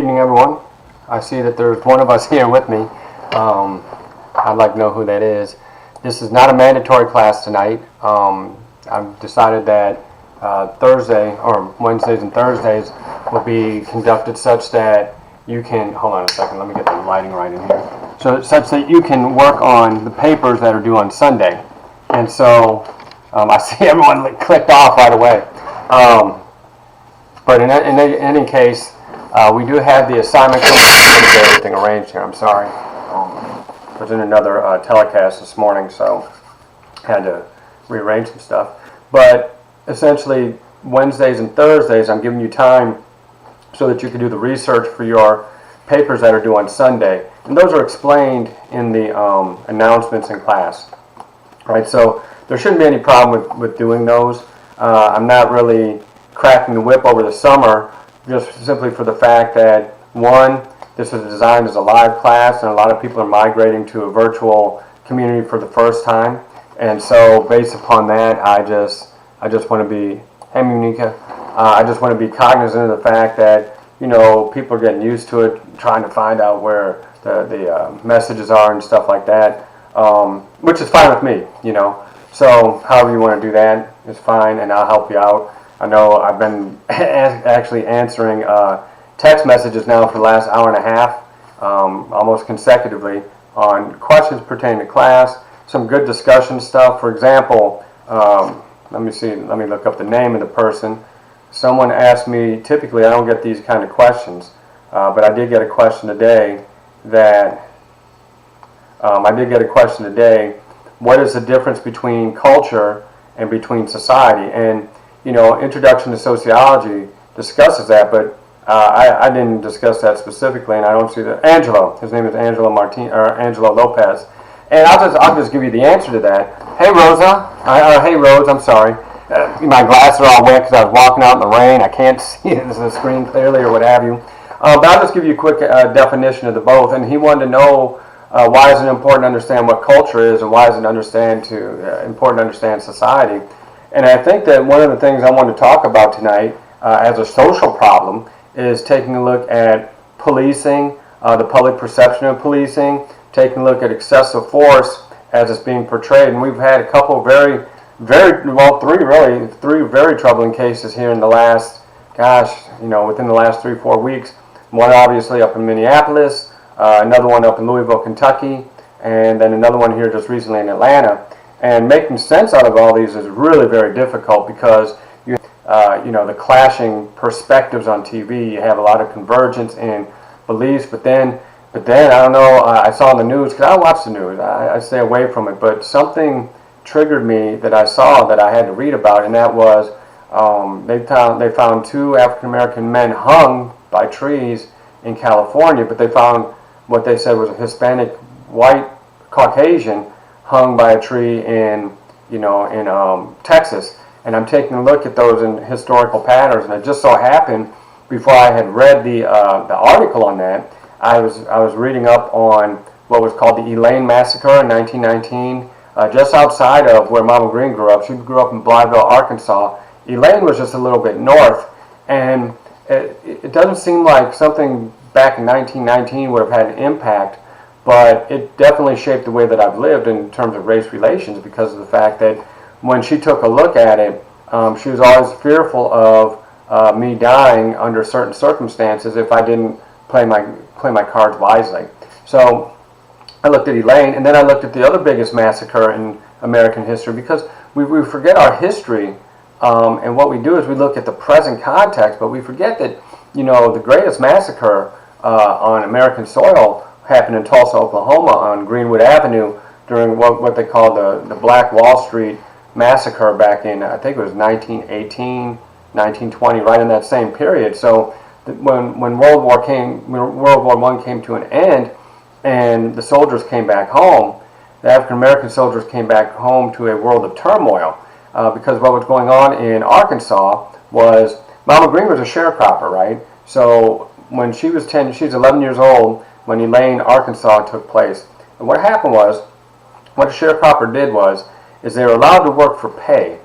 Good evening, everyone. I see that there's one of us here with me. I'd like to know who that is. This is not a mandatory class tonight. I've decided that Thursday, or Wednesdays and Thursdays, will be conducted such that you can, hold on a second, let me get the lighting right in here. So such that you can work on the papers that are due on Sunday. And so I see everyone clicked off right away. But in any case, we do have the assignment coming. Let me get everything arranged here. I'm sorry. I was in another telecast this morning, so had to rearrange some stuff. But essentially, Wednesdays and Thursdays, I'm giving you time so that you can do the research for your papers that are due on Sunday. And those are explained in the announcements in class. Right? So there shouldn't be any problem with doing those. I'm not really cracking the whip over the summer, just simply for the fact that, one, this is designed as a live class, and a lot of people are migrating to a virtual community for the first time. And so, based upon that, I just want to be, hey, Monica, I just want to be cognizant of the fact that, you know, people are getting used to it, trying to find out where the messages are and stuff like that, which is fine with me, you know. So, however you want to do that is fine, and I'll help you out. I know I've been actually answering text messages now for the last hour and a half, almost consecutively, on questions pertaining to class, some good discussion stuff. For example, let me look up the name of the person. Someone asked me, typically I don't get these kind of questions, but I did get a question today what is the difference between culture and between society? And you know, Introduction to Sociology discusses that, but I didn't discuss that specifically, and I don't see that. Angelo, his name is Angelo Lopez, and I'll just give you the answer to that. Hey Rose, I'm sorry. My glasses are all wet because I was walking out in the rain. I can't see the screen clearly or what have you. But I'll just give you a quick definition of the both. And he wanted to know why is it important to understand what culture is, and why is it important to understand society. And I think that one of the things I want to talk about tonight as a social problem is taking a look at policing, the public perception of policing, taking a look at excessive force as it's being portrayed. And we've had a couple three very troubling cases here in the last, within the last 3-4 weeks. One obviously up in Minneapolis, another one up in Louisville, Kentucky, and then another one here just recently in Atlanta. And making sense out of all these is really very difficult because the clashing perspectives on TV. You have a lot of convergence in beliefs, but then I don't know. I saw in the news, because I watch the news. I stay away from it, but something triggered me that I saw that I had to read about, and that was they found 2 African American men hung by trees in California, but they found what they said was a Hispanic, white, Caucasian hung by a tree in Texas. And I'm taking a look at those in historical patterns, and it just so happened, before I had read the article on that, I was reading up on what was called the Elaine Massacre in 1919, just outside of where Mama Green grew up. She grew up in Blytheville, Arkansas. Elaine was just a little bit north, and it doesn't seem like something back in 1919 would have had an impact, but it definitely shaped the way that I've lived in terms of race relations, because of the fact that when she took a look at it, she was always fearful of me dying under certain circumstances if I didn't play my cards wisely. So I looked at Elaine, and then I looked at the other biggest massacre in American history, because we forget our history, and what we do is we look at the present context, but we forget that the greatest massacre on American soil happened in Tulsa, Oklahoma, on Greenwood Avenue during what they call the Black Wall Street Massacre back in, I think it was 1918, 1920, right in that same period. So when World War I came to an end and the soldiers came back home, the African American soldiers came back home to a world of turmoil, because what was going on in Arkansas was Mama Green was a sharecropper, right? So when she was 11 years old when Elaine, Arkansas took place. And what happened was, what a sharecropper did is they were allowed to work for pay.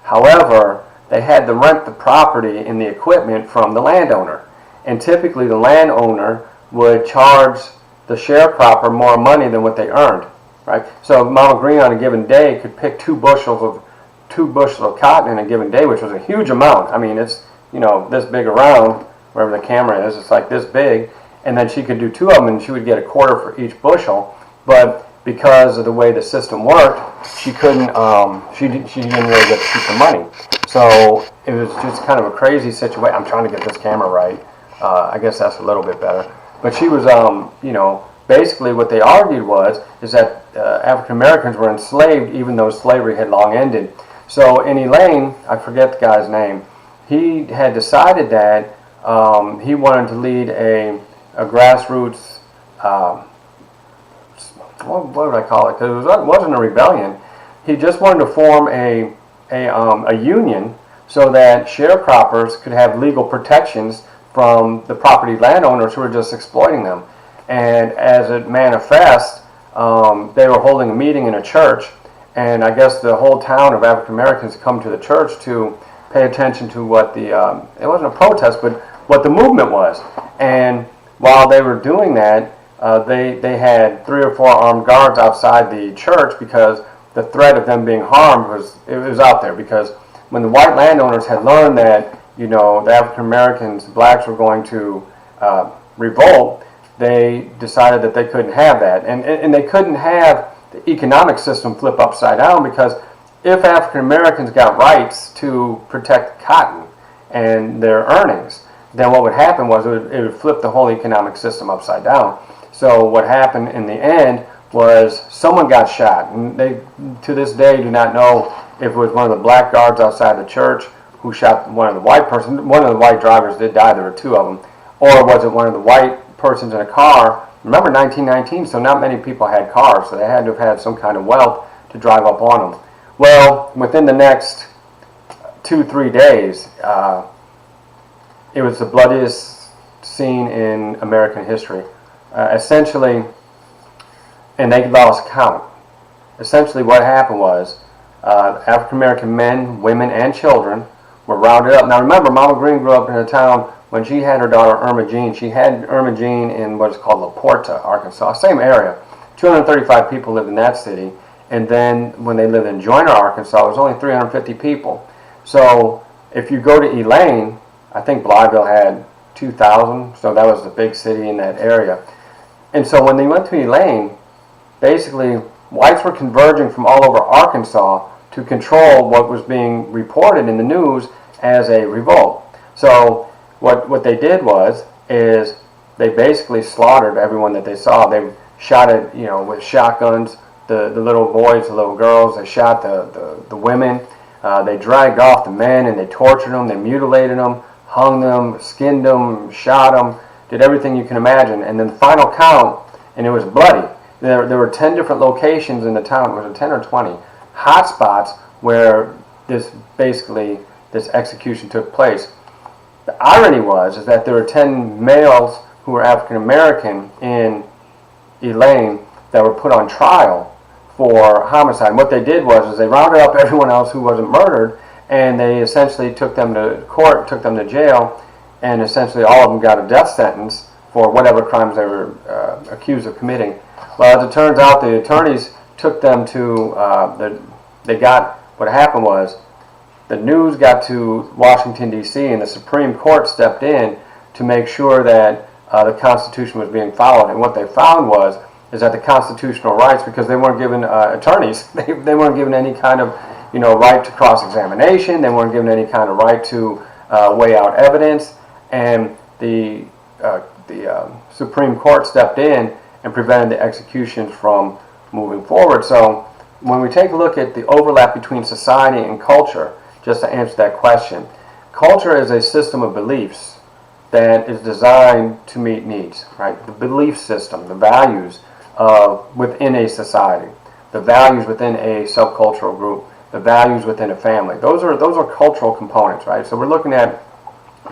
However, they had to rent the property and the equipment from the landowner. and typically the landowner would charge the sharecropper more money than what they earned, right? So Mama Green on a given day could pick two bushels of cotton in a given day, which was a huge amount. I mean, it's, you know, this big around, wherever the camera is, it's like this big, and then she could do two of them and she would get a quarter for each bushel. But because of the way the system worked, she couldn't, she didn't really get to keep the money. So it was just kind of a crazy situation. I'm trying to get this camera right. I guess that's a little bit better. But she was, you know, basically what they argued is that African Americans were enslaved even though slavery had long ended. So in Elaine, I forget the guy's name, he had decided that he wanted to lead a grassroots, what would I call it? Because it wasn't a rebellion. He just wanted to form a union so that sharecroppers could have legal protections from the property landowners who were just exploiting them. And as it manifests, they were holding a meeting in a church, and I guess the whole town of African Americans come to the church to pay attention to what the, it wasn't a protest, but what the movement was. And while they were doing that, they had 3 or 4 armed guards outside the church because the threat of them being harmed was out there. Because when the white landowners had learned that, you know, the African Americans, blacks, were going to revolt, they decided that they couldn't have that, and they couldn't have the economic system flip upside down, because if African Americans got rights to protect cotton and their earnings, then what would happen was it would flip the whole economic system upside down. So what happened in the end was someone got shot, and they to this day do not know if it was one of the black guards outside the church who shot one of the white persons. One of the white drivers did die, there were 2 of them. Or was it one of the white persons in a car? Remember 1919, so not many people had cars, so they had to have had some kind of wealth to drive up on them. Well, within the next 2-3 days, it was the bloodiest scene in American history. Essentially, and they lost count. Essentially what happened was African American men, women, and children were rounded up. Now remember, Mama Green grew up in a town when she had her daughter Irma Jean. She had Irma Jean in what is called La Porta, Arkansas, same area. 235 people lived in that city. And then when they lived in Joyner, Arkansas, it was only 350 people. So if you go to Elaine, I think Blytheville had 2,000, so that was the big city in that area. And so when they went to Elaine, basically whites were converging from all over Arkansas to control what was being reported in the news as a revolt. So what they did is they basically slaughtered everyone that they saw. They shot it, you know, with shotguns, the little boys, the little girls. They shot the women. They dragged off the men and they tortured them. They mutilated them, hung them, skinned them, shot them, did everything you can imagine. And then the final count, and it was bloody. There were 10 different locations in the town. Was it 10 or 20 hot spots where this execution took place? The irony is that there were 10 males who were African American in Elaine that were put on trial for homicide. And what they did was they rounded up everyone else who wasn't murdered, and they essentially took them to court, took them to jail, and essentially all of them got a death sentence for whatever crimes they were accused of committing. Well, as it turns out, the attorneys took them to, what happened was, the news got to Washington, D.C., and the Supreme Court stepped in to make sure that the Constitution was being followed. And what they found is that the constitutional rights, because they weren't given attorneys, they weren't given any kind of, you know, right to cross-examination, they weren't given any kind of right to weigh out evidence, and the Supreme Court stepped in and prevented the executions from moving forward. So when we take a look at the overlap between society and culture, just to answer that question, culture is a system of beliefs that is designed to meet needs, right? The belief system, the values within a society, the values within a subcultural group, the values within a family. Those are cultural components, right? So we're looking at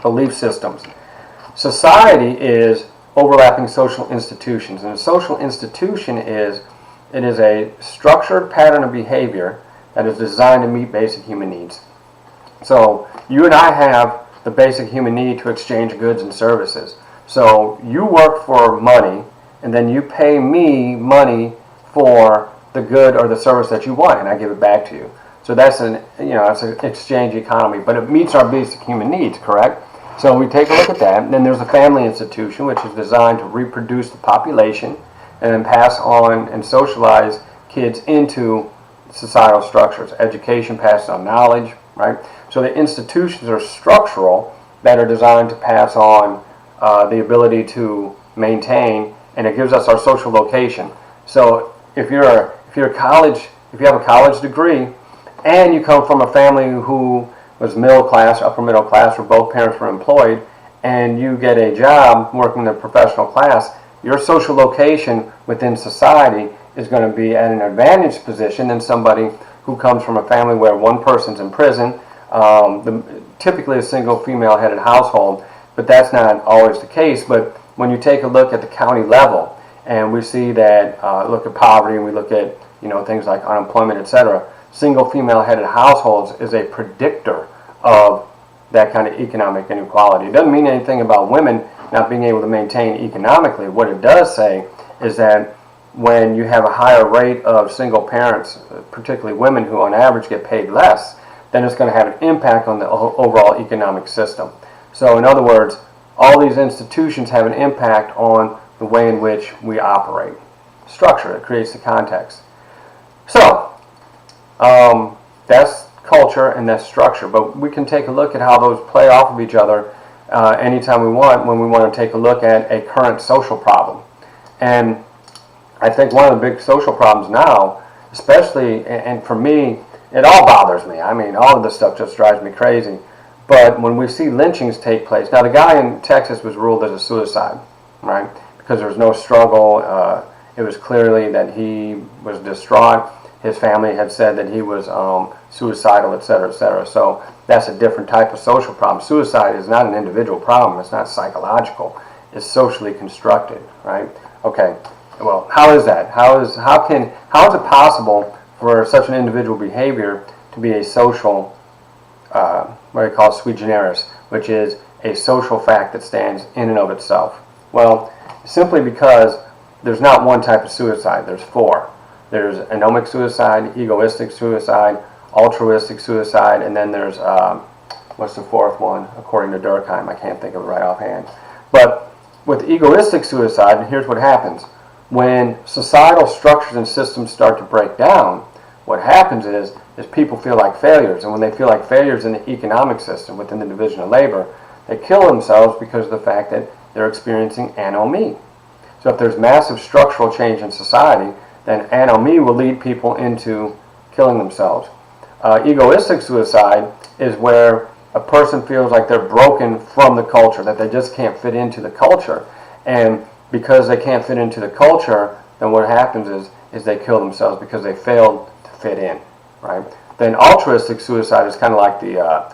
belief systems. Society is overlapping social institutions, and a social institution is a structured pattern of behavior that is designed to meet basic human needs. So you and I have the basic human need to exchange goods and services. So you work for money, and then you pay me money for the good or the service that you want, and I give it back to you. So that's it's an exchange economy, but it meets our basic human needs, correct? So we take a look at that, and then there's a family institution, which is designed to reproduce the population and then pass on and socialize kids into societal structures. Education passes on knowledge, right? So the institutions are structural that are designed to pass on the ability to maintain, and it gives us our social location. So if you have a college degree, and you come from a family who was middle class, upper middle class, where both parents were employed, and you get a job working in the professional class, your social location within society is going to be at an advantaged position than somebody who comes from a family where one person's in prison, typically a single female-headed household, but that's not always the case. But when you take a look at the county level, and we see that, look at poverty, and we look at things like unemployment, etc., single female-headed households is a predictor of that kind of economic inequality. It doesn't mean anything about women not being able to maintain economically. What it does say is that when you have a higher rate of single parents, particularly women who on average get paid less, then it's going to have an impact on the overall economic system. So in other words, all these institutions have an impact on the way in which we operate. Structure, it creates the context. So that's culture and that's structure, but we can take a look at how those play off of each other anytime we want, when we want to take a look at a current social problem. And I think one of the big social problems now, especially, and for me, it all bothers me. I mean, all of this stuff just drives me crazy. But when we see lynchings take place, now the guy in Texas was ruled as a suicide, right? Because there was no struggle. It was clearly that he was distraught. His family had said that he was suicidal, etc., etc. So that's a different type of social problem. Suicide is not an individual problem. It's not psychological. It's socially constructed, right? Okay. Well, how is that? How is it possible for such an individual behavior to be a social, what they call sui generis, which is a social fact that stands in and of itself? Well, simply because there's not one type of suicide. There's four. There's anomic suicide, egoistic suicide, altruistic suicide, and then there's, what's the fourth one? According to Durkheim, I can't think of it right offhand. But with egoistic suicide, here's what happens. When societal structures and systems start to break down, what happens is people feel like failures. And when they feel like failures in the economic system, within the division of labor, they kill themselves because of the fact that they're experiencing anomie. So if there's massive structural change in society, then anomie will lead people into killing themselves. Egoistic suicide is where a person feels like they're broken from the culture, that they just can't fit into the culture. And because they can't fit into the culture, then what happens is they kill themselves because they failed to fit in, right? Then altruistic suicide is kind of like the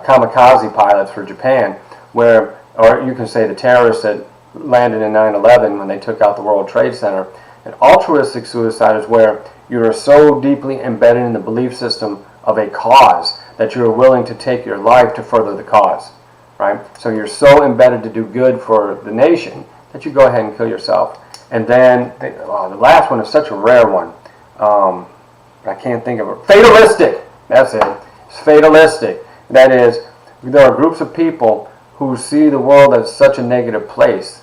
kamikaze pilots for Japan, or you can say the terrorists that landed in 9/11 when they took out the World Trade Center. And altruistic suicide is where you are so deeply embedded in the belief system of a cause that you are willing to take your life to further the cause, right? So you're so embedded to do good for the nation that you go ahead and kill yourself. And then the last one is such a rare one. I can't think of it. Fatalistic. That's it. It's fatalistic. That is, there are groups of people who see the world as such a negative place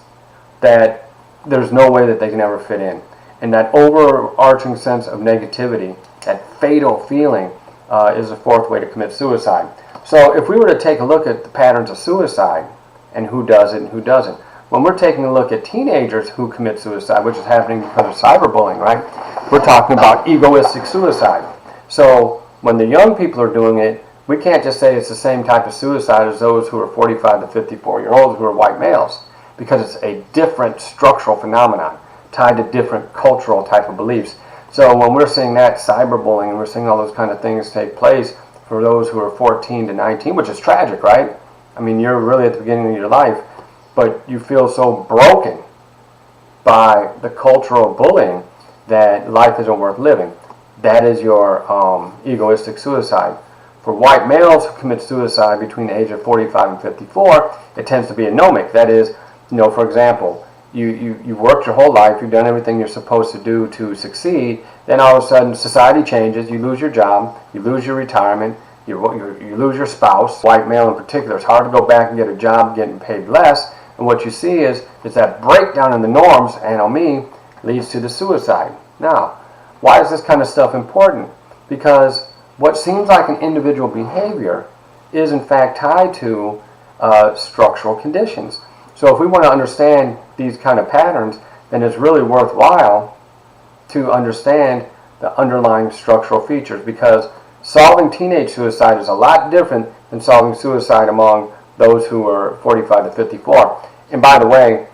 that there's no way that they can ever fit in. And that overarching sense of negativity, that fatal feeling, is the fourth way to commit suicide. So if we were to take a look at the patterns of suicide and who does it and who doesn't, when we're taking a look at teenagers who commit suicide, which is happening because of cyberbullying, right? We're talking about egoistic suicide. So when the young people are doing it, we can't just say it's the same type of suicide as those who are 45 to 54-year-olds who are white males, because it's a different structural phenomenon tied to different cultural type of beliefs. So when we're seeing that cyberbullying and we're seeing all those kind of things take place for those who are 14 to 19, which is tragic, right? I mean, you're really at the beginning of your life, but you feel so broken by the cultural bullying that life isn't worth living. That is your egoistic suicide. For white males who commit suicide between the age of 45 and 54, it tends to be anomic. That is, for example, you've worked your whole life, you've done everything you're supposed to do to succeed, then all of a sudden society changes, you lose your job, you lose your retirement, you lose your spouse. White male in particular, it's hard to go back and get a job getting paid less, and what you see is that breakdown in the norms, anomie, leads to the suicide. Now, why is this kind of stuff important? Because what seems like an individual behavior is in fact tied to structural conditions. So if we want to understand these kind of patterns, then it's really worthwhile to understand the underlying structural features, because solving teenage suicide is a lot different than solving suicide among those who are 45 to 54. And by the way,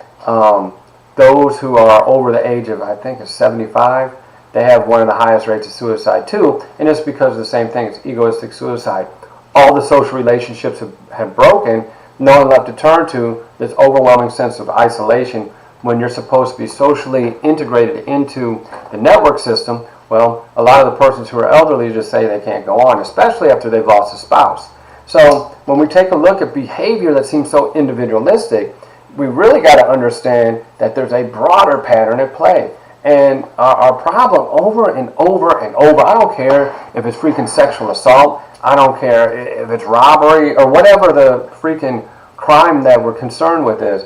those who are over the age of, I think, 75, they have one of the highest rates of suicide too, and it's because of the same thing. It's egoistic suicide. All the social relationships have broken, no one left to turn to, this overwhelming sense of isolation when you're supposed to be socially integrated into the network system. Well, a lot of the persons who are elderly just say they can't go on, especially after they've lost a spouse. So when we take a look at behavior that seems so individualistic, we really got to understand that there's a broader pattern at play. And our problem over and over and over, I don't care if it's freaking sexual assault, I don't care if it's robbery or whatever the freaking crime that we're concerned with is,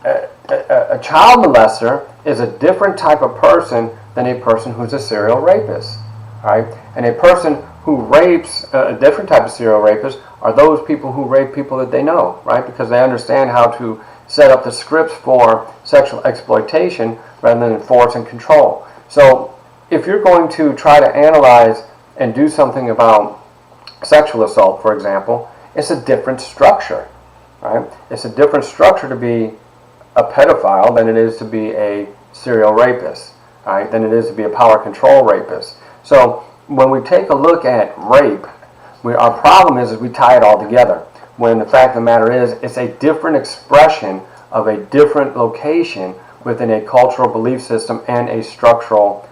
a child molester is a different type of person than a person who's a serial rapist, right? And a person who rapes, a different type of serial rapist, are those people who rape people that they know, right? Because they understand how to set up the scripts for sexual exploitation rather than force and control. So if you're going to try to analyze and do something about sexual assault, for example, it's a different structure, right? It's a different structure to be a pedophile than it is to be a serial rapist, right? Than it is to be a power control rapist. So when we take a look at rape, our problem is we tie it all together, when the fact of the matter is it's a different expression of a different location within a cultural belief system and a structural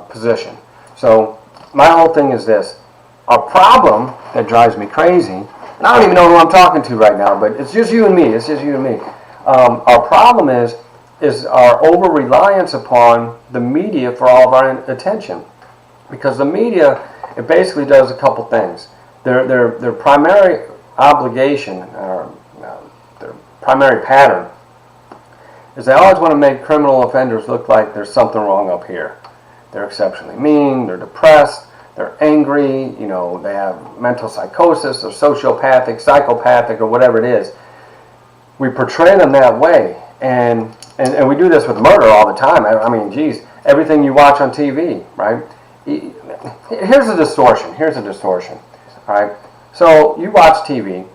position. So my whole thing is this. Our problem that drives me crazy, and I don't even know who I'm talking to right now, but it's just you and me. It's just you and me. Our problem is our over-reliance upon the media for all of our attention. Because the media, it basically does a couple things. Their primary obligation, or their primary pattern, is they always want to make criminal offenders look like there's something wrong up here. They're exceptionally mean, they're depressed, they're angry, they have mental psychosis, or sociopathic, psychopathic, or whatever it is. We portray them that way, and we do this with murder all the time. I mean, geez, everything you watch on TV, right? Here's a distortion, right? So you watch TV,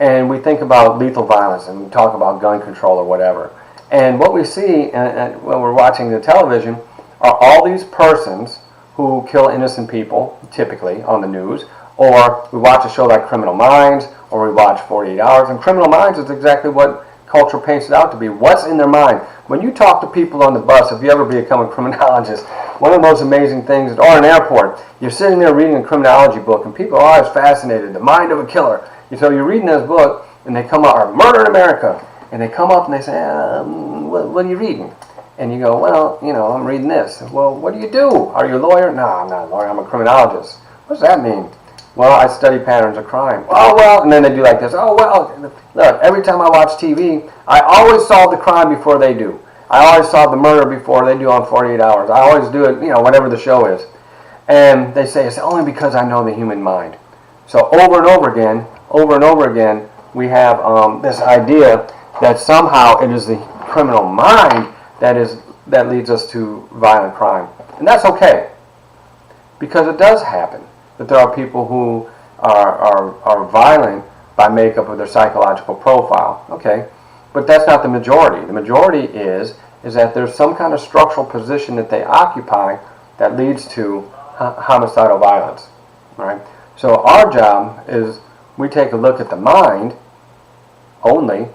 and we think about lethal violence, and we talk about gun control or whatever. And what we see when we're watching the television are all these persons who kill innocent people, typically on the news, or we watch a show like Criminal Minds, or we watch 48 Hours, and Criminal Minds is exactly what culture paints it out to be. What's in their mind? When you talk to people on the bus, if you ever become a criminologist, one of the most amazing things, or an airport, you're sitting there reading a criminology book, and people are always fascinated, the mind of a killer. So you're reading this book, and they come up, or Murder in America, and they come up and they say, what are you reading? And you go, well, I'm reading this. Well, what do you do? Are you a lawyer? No, I'm not a lawyer, I'm a criminologist. What does that mean? Well, I study patterns of crime. Oh, well, and then they do like this. Oh, well, look, every time I watch TV, I always solve the crime before they do. I always solve the murder before they do on 48 Hours. I always do it, whatever the show is. And they say it's only because I know the human mind. So over and over again, we have this idea that somehow it is the criminal mind that leads us to violent crime. And that's okay, because it does happen that there are people who are violent by makeup of their psychological profile. Okay, but that's not the majority. The majority is that there's some kind of structural position that they occupy that leads to homicidal violence. Right? So our job is we take a look at the mind only.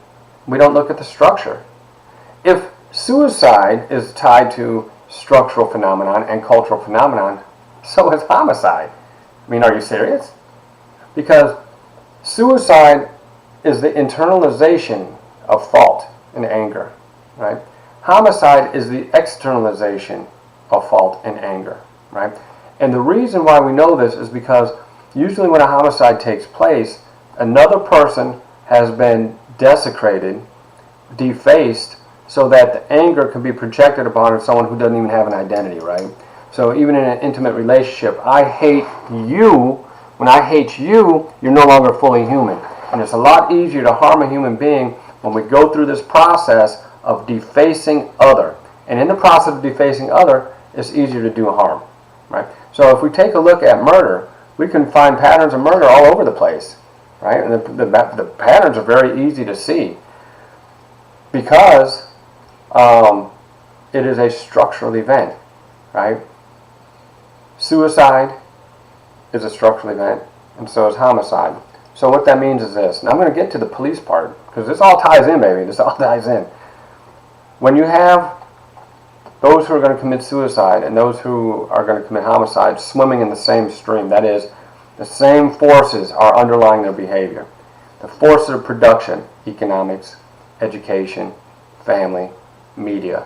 We don't look at the structure. If suicide is tied to structural phenomenon and cultural phenomenon, so is homicide. I mean, are you serious? Because suicide is the internalization of fault and anger, right? Homicide is the externalization of fault and anger, right? And the reason why we know this is because usually when a homicide takes place, another person has been desecrated, defaced, so that the anger can be projected upon someone who doesn't even have an identity, right? So even in an intimate relationship, I hate you. When I hate you, you're no longer fully human. And it's a lot easier to harm a human being when we go through this process of defacing other. And in the process of defacing other, it's easier to do harm, right? So if we take a look at murder, we can find patterns of murder all over the place, right? And the patterns are very easy to see because it is a structural event, right? Suicide is a structural event, and so is homicide. So what that means is this, and I'm going to get to the police part, because this all ties in, baby. This all ties in. When you have those who are going to commit suicide and those who are going to commit homicide swimming in the same stream, that is, the same forces are underlying their behavior. The forces of production, economics, education, family, media.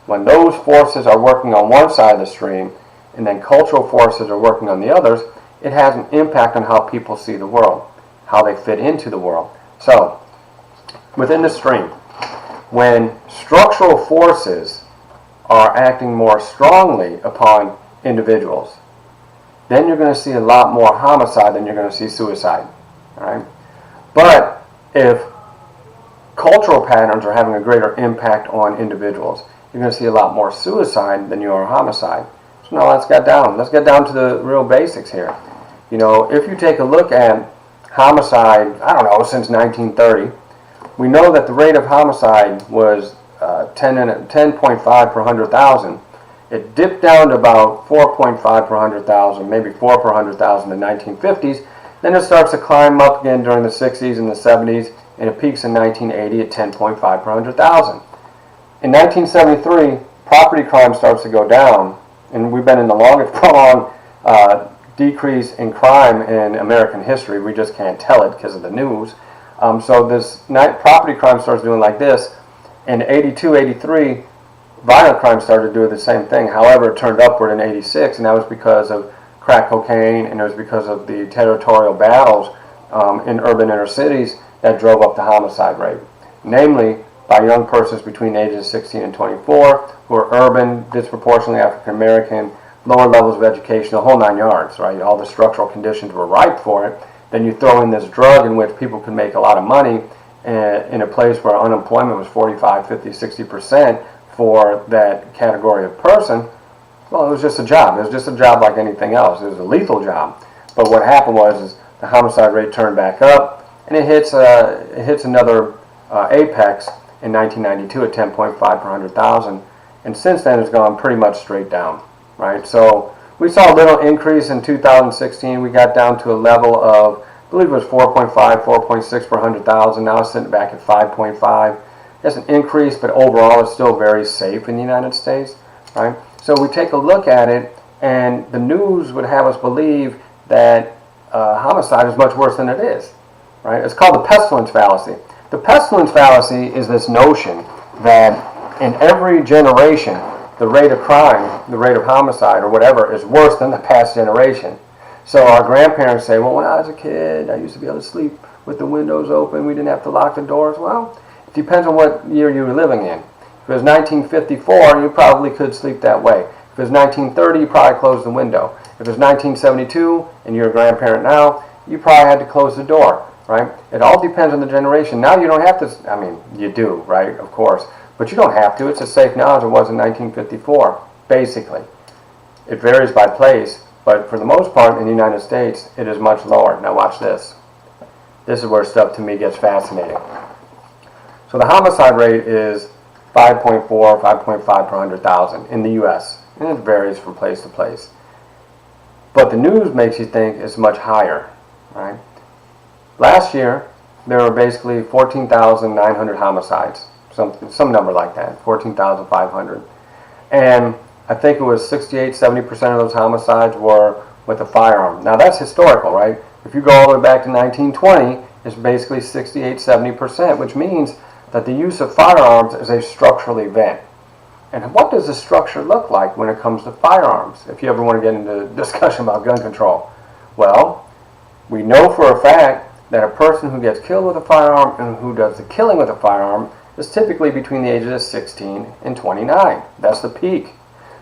When those forces are working on one side of the stream and then cultural forces are working on the others, it has an impact on how people see the world, how they fit into the world. So, within the stream, when structural forces are acting more strongly upon individuals, then you're going to see a lot more homicide than you're going to see suicide. All right? But if cultural patterns are having a greater impact on individuals, you're going to see a lot more suicide than you are homicide. So now let's get down to the real basics here. You know, if you take a look at homicide, I don't know, since 1930, we know that the rate of homicide was 10.5 per 100,000. It dipped down to about 4.5 per 100,000, maybe 4 per 100,000 in the 1950s. Then it starts to climb up again during the 60s and the 70s, and it peaks in 1980 at 10.5 per 100,000. In 1973, property crime starts to go down, and we've been in the longest prolonged decrease in crime in American history. We just can't tell it because of the news. So this property crime starts doing like this. In 82, 83, violent crime started doing the same thing. However, it turned upward in 86, and that was because of crack cocaine, and it was because of the territorial battles in urban inner cities that drove up the homicide rate. Namely, by young persons between the ages of 16 and 24 who are urban, disproportionately African American, lower levels of education, the whole 9 yards, right? All the structural conditions were ripe for it. Then you throw in this drug in which people can make a lot of money in a place where unemployment was 45, 50, 60% for that category of person. Well, it was just a job. It was just a job like anything else. It was a lethal job. But what happened was the homicide rate turned back up, and it hits another apex in 1992 at 10.5 per 100,000. And since then, it's gone pretty much straight down, right? So we saw a little increase in 2016. We got down to a level of, I believe it was 4.5, 4.6 per 100,000. Now it's sitting back at 5.5. It's an increase, but overall it's still very safe in the United States, right? So we take a look at it, and the news would have us believe that homicide is much worse than it is, right? It's called the pestilence fallacy. The pestilence fallacy is this notion that in every generation, the rate of crime, the rate of homicide or whatever is worse than the past generation. So our grandparents say, well, when I was a kid, I used to be able to sleep with the windows open. We didn't have to lock the doors. Well, it depends on what year you were living in. If it was 1954, you probably could sleep that way. If it was 1930, you probably closed the window. If it was 1972 and you're a grandparent now, you probably had to close the door, right? It all depends on the generation. Now you don't have to, I mean, you do, right, of course. But you don't have to. It's as safe now as it was in 1954, basically. It varies by place, but for the most part in the United States, it is much lower. Now watch this. This is where stuff to me gets fascinating. So the homicide rate is 5.4, 5.5 per 100,000 in the U.S. And it varies from place to place. But the news makes you think it's much higher, right? Last year, there were basically 14,900 homicides. Some number like that, 14,500. And I think it was 68, 70% of those homicides were with a firearm. Now that's historical, right? If you go all the way back to 1920, it's basically 68-70%, which means that the use of firearms is a structural event. And what does the structure look like when it comes to firearms, if you ever want to get into a discussion about gun control? Well, we know for a fact that a person who gets killed with a firearm and who does the killing with a firearm is typically between the ages of 16 and 29. That's the peak.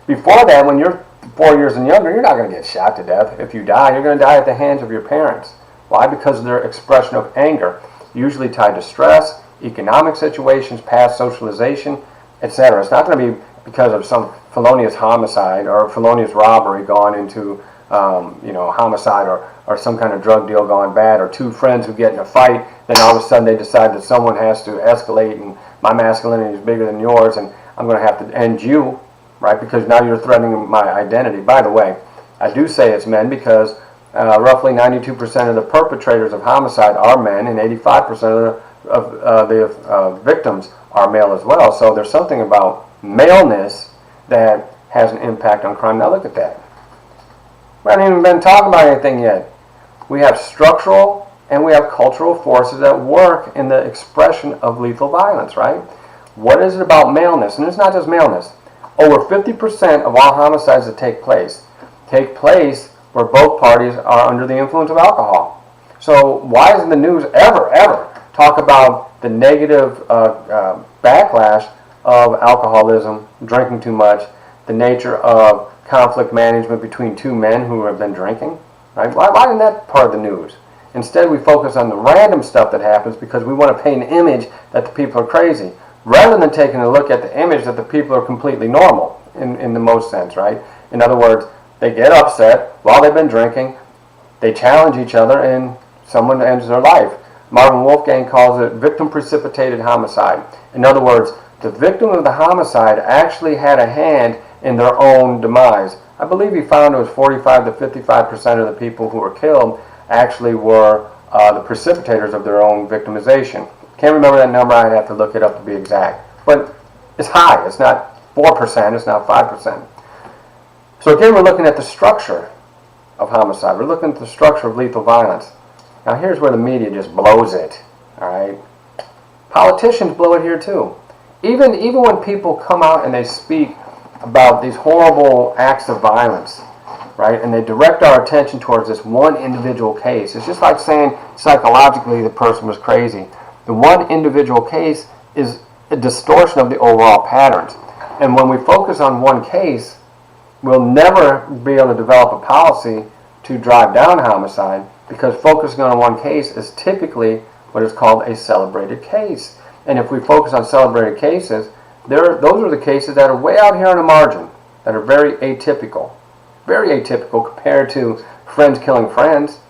Before that, when you're 4 years and younger, you're not going to get shot to death. If you die, you're going to die at the hands of your parents. Why? Because of their expression of anger, usually tied to stress, economic situations, past socialization, etc. It's not going to be because of some felonious homicide or felonious robbery gone into homicide or some kind of drug deal gone bad, or two friends who get in a fight, then all of a sudden they decide that someone has to escalate and my masculinity is bigger than yours and I'm going to have to end you, right? Because now you're threatening my identity. By the way, I do say it's men because roughly 92% of the perpetrators of homicide are men and 85% of the victims are male as well. So there's something about maleness that has an impact on crime. Now look at that. We haven't even been talking about anything yet. We have structural and we have cultural forces at work in the expression of lethal violence, right? What is it about maleness? And it's not just maleness. Over 50% of all homicides that take place where both parties are under the influence of alcohol. So why doesn't the news ever talk about the negative backlash of alcoholism, drinking too much, the nature of conflict management between two men who have been drinking? Right? Why isn't that part of the news? Instead, we focus on the random stuff that happens because we want to paint an image that the people are crazy, rather than taking a look at the image that the people are completely normal in the most sense, right? In other words, they get upset while they've been drinking, they challenge each other, and someone ends their life. Marvin Wolfgang calls it victim precipitated homicide. In other words, the victim of the homicide actually had a hand in their own demise. I believe he found it was 45 to 55% of the people who were killed actually were the precipitators of their own victimization. Can't remember that number, I'd have to look it up to be exact. But it's high, it's not 4%, it's not 5%. So again, we're looking at the structure of homicide. We're looking at the structure of lethal violence. Now here's where the media just blows it, all right? Politicians blow it here too. Even when people come out and they speak about these horrible acts of violence, right, and they direct our attention towards this one individual case, it's just like saying psychologically the person was crazy. The one individual case is a distortion of the overall patterns. And when we focus on one case, we'll never be able to develop a policy to drive down homicide, because focusing on one case is typically what is called a celebrated case. And if we focus on celebrated cases, those are the cases that are way out here on the margin, that are very atypical compared to friends killing friends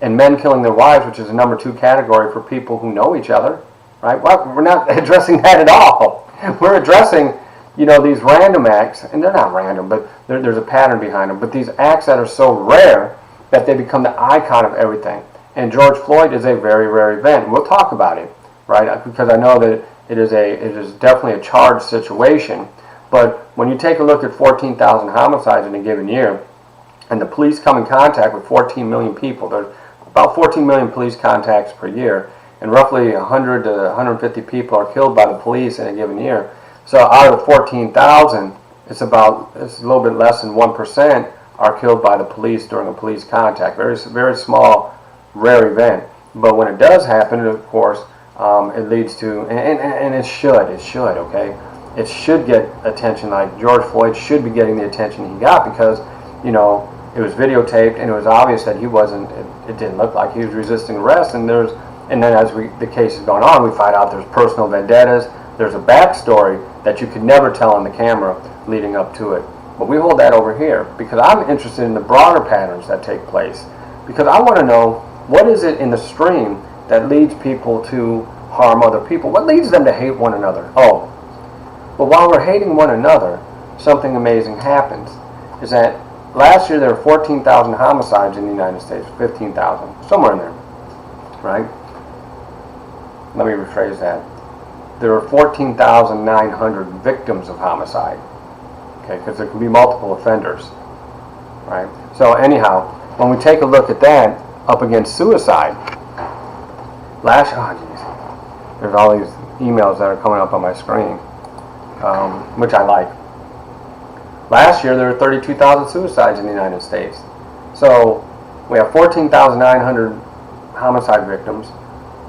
and men killing their wives, which is the number 2 category for people who know each other, right? Well, we're not addressing that at all. We're addressing, these random acts, and they're not random, but there's a pattern behind them, but these acts that are so rare that they become the icon of everything. And George Floyd is a very rare event. We'll talk about it, right? Because I know that it is definitely a charged situation. But when you take a look at 14,000 homicides in a given year, and the police come in contact with 14 million people, there's about 14 million police contacts per year, and roughly 100 to 150 people are killed by the police in a given year. So out of the 14,000, it's a little bit less than 1% are killed by the police during a police contact. Very, very small, rare event. But when it does happen, of course, it leads to, and it should, okay? It should get attention. Like George Floyd should be getting the attention he got, because, it was videotaped and it was obvious that he wasn't, it didn't look like he was resisting arrest. And then as the case has gone on, we find out there's personal vendettas. There's a backstory that you could never tell on the camera leading up to it. But we hold that over here because I'm interested in the broader patterns that take place. Because I want to know, what is it in the stream that leads people to harm other people? What leads them to hate one another? Oh, but while we're hating one another, something amazing happens. Is that last year there were 14,000 homicides in the United States, 15,000, somewhere in there, right? Let me rephrase that. There were 14,900 victims of homicide, okay, because there can be multiple offenders, right? So anyhow, when we take a look at that up against suicide, there's all these emails that are coming up on my screen, which I like. Last year there were 32,000 suicides in the United States. So we have 14,900 homicide victims,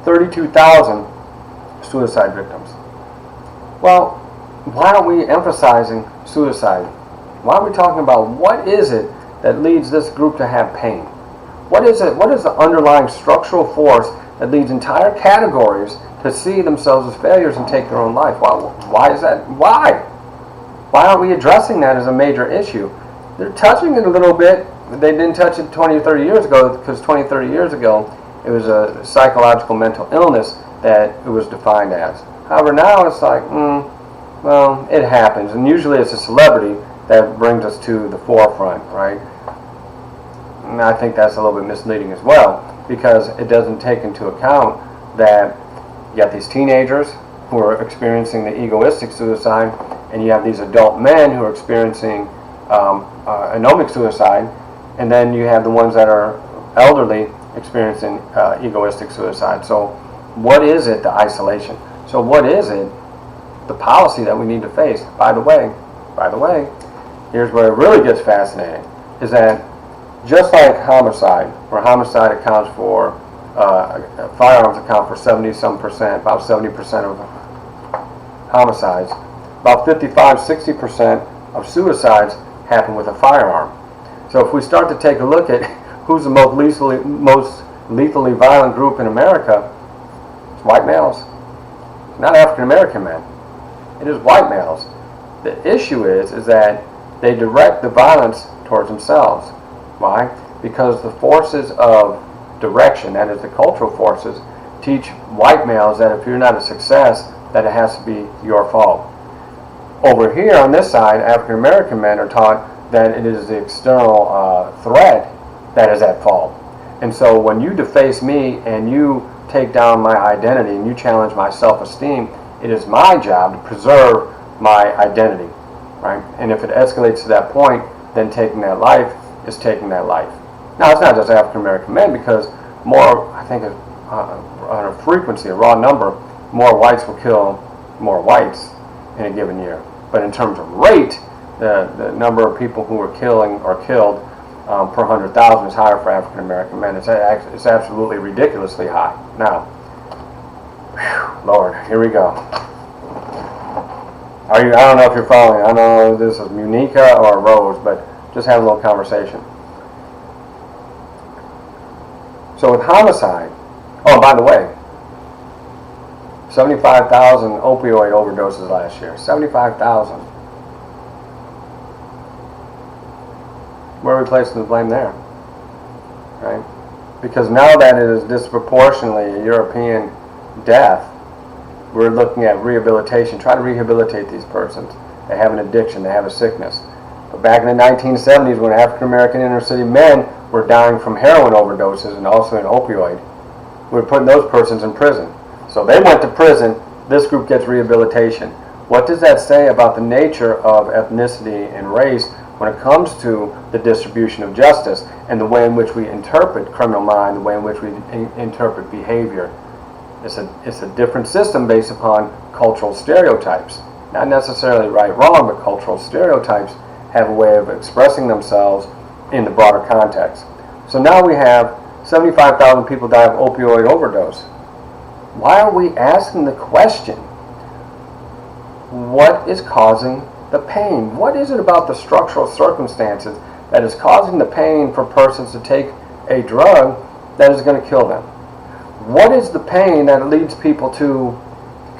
32,000 suicide victims. Well, why aren't we emphasizing suicide? Why aren't we talking about what is it that leads this group to have pain? What is it? What is the underlying structural force that leads entire categories to see themselves as failures and take their own life? Why is that? Why? Why aren't we addressing that as a major issue? They're touching it a little bit. They didn't touch it 20 or 30 years ago, because 20, 30 years ago it was a psychological mental illness that it was defined as. However, now it's like, well, it happens. And usually it's a celebrity that brings us to the forefront, right? And I think that's a little bit misleading as well, because it doesn't take into account that you got these teenagers who are experiencing the egoistic suicide, and you have these adult men who are experiencing anomic suicide, and then you have the ones that are elderly experiencing egoistic suicide. So what is it, the isolation? So what is it, the policy that we need to face? By the way, here's where it really gets fascinating, is that just like homicide, where homicide accounts for, firearms account for 70-some%, about 70% of homicides, about 55-60% of suicides happen with a firearm. So if we start to take a look at who's the most lethally violent group in America, it's white males. Not African American men. It is white males. The issue is that they direct the violence towards themselves. Why? Because the forces of direction, that is the cultural forces, teach white males that if you're not a success, that it has to be your fault. Over here on this side, African American men are taught that it is the external threat that is at fault. And so when you deface me and you take down my identity and you challenge my self-esteem, it is my job to preserve my identity, right? And if it escalates to that point, then taking that life is taking that life. Now, it's not just African American men, because more, I think, on a frequency, a raw number, more whites will kill more whites in a given year. But in terms of rate, the number of people who are killing or killed per 100,000 is higher for African American men. It's absolutely ridiculously high. Now, Lord, here we go. I don't know if you're following. I don't know if this is Munica or Rose, but just have a little conversation. So with homicide, oh, by the way, 75,000 opioid overdoses last year. 75,000. Where are we placing the blame there? Right? Because now that it is disproportionately a European death, we're looking at rehabilitation. Try to rehabilitate these persons. They have an addiction. They have a sickness. But back in the 1970s, when African American inner city men were dying from heroin overdoses and also an opioid, we were putting those persons in prison. So they went to prison. This group gets rehabilitation. What does that say about the nature of ethnicity and race when it comes to the distribution of justice and the way in which we interpret criminal mind, the way in which we interpret behavior? It's a different system based upon cultural stereotypes. Not necessarily right, wrong, but cultural stereotypes have a way of expressing themselves in the broader context. So now we have 75,000 people die of opioid overdose. Why are we asking the question, what is causing the pain? What is it about the structural circumstances that is causing the pain for persons to take a drug that is going to kill them? What is the pain that leads people to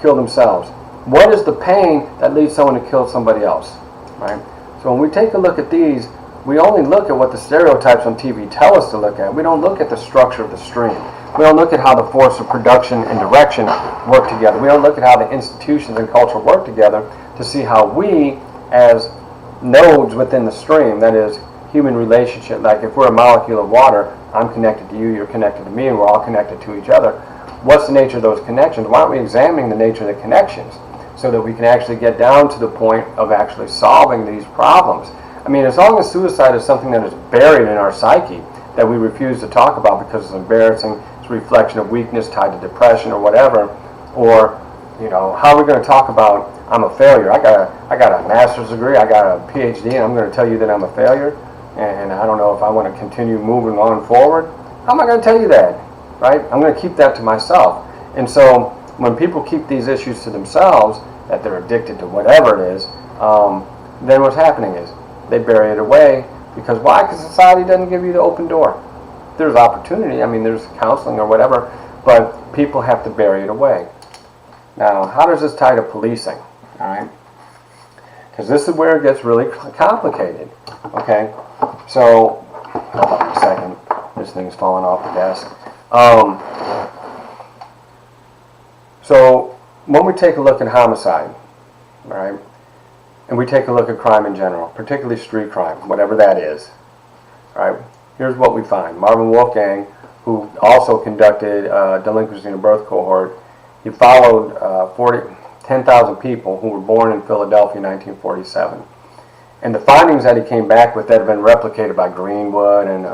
kill themselves? What is the pain that leads someone to kill somebody else? Right? So when we take a look at these, we only look at what the stereotypes on TV tell us to look at. We don't look at the structure of the stream. We don't look at how the force of production and direction work together. We don't look at how the institutions and culture work together to see how we, as nodes within the stream, that is, human relationship, like if we're a molecule of water, I'm connected to you, you're connected to me, and we're all connected to each other. What's the nature of those connections? Why aren't we examining the nature of the connections so that we can actually get down to the point of actually solving these problems? I I mean, as long as suicide is something that is buried in our psyche, that we refuse to talk about because it's embarrassing, it's a reflection of weakness tied to depression or whatever, or, you know, how are we going to talk about, I'm a failure, I got a master's degree, I got a PhD, and I'm going to tell you that I'm a failure, and I don't know if I want to continue moving on forward. How am I going to tell you that, right? I'm going to keep that to myself. And so when people keep these issues to themselves, that they're addicted to whatever it is, then what's happening is they bury it away. Because why? Because society doesn't give you the open door. There's opportunity, I mean, there's counseling or whatever, but people have to bury it away. Now, how does this tie to policing? All right, because this is where it gets really complicated. Okay, so hold on a second. This thing's falling off the desk. So when we take a look at homicide, all right, and we take a look at crime in general, particularly street crime, whatever that is, all right, here's what we find. Marvin Wolfgang, who also conducted delinquency in a birth cohort, he followed 10,000 people who were born in Philadelphia in 1947. And the findings that he came back with that have been replicated by Greenwood and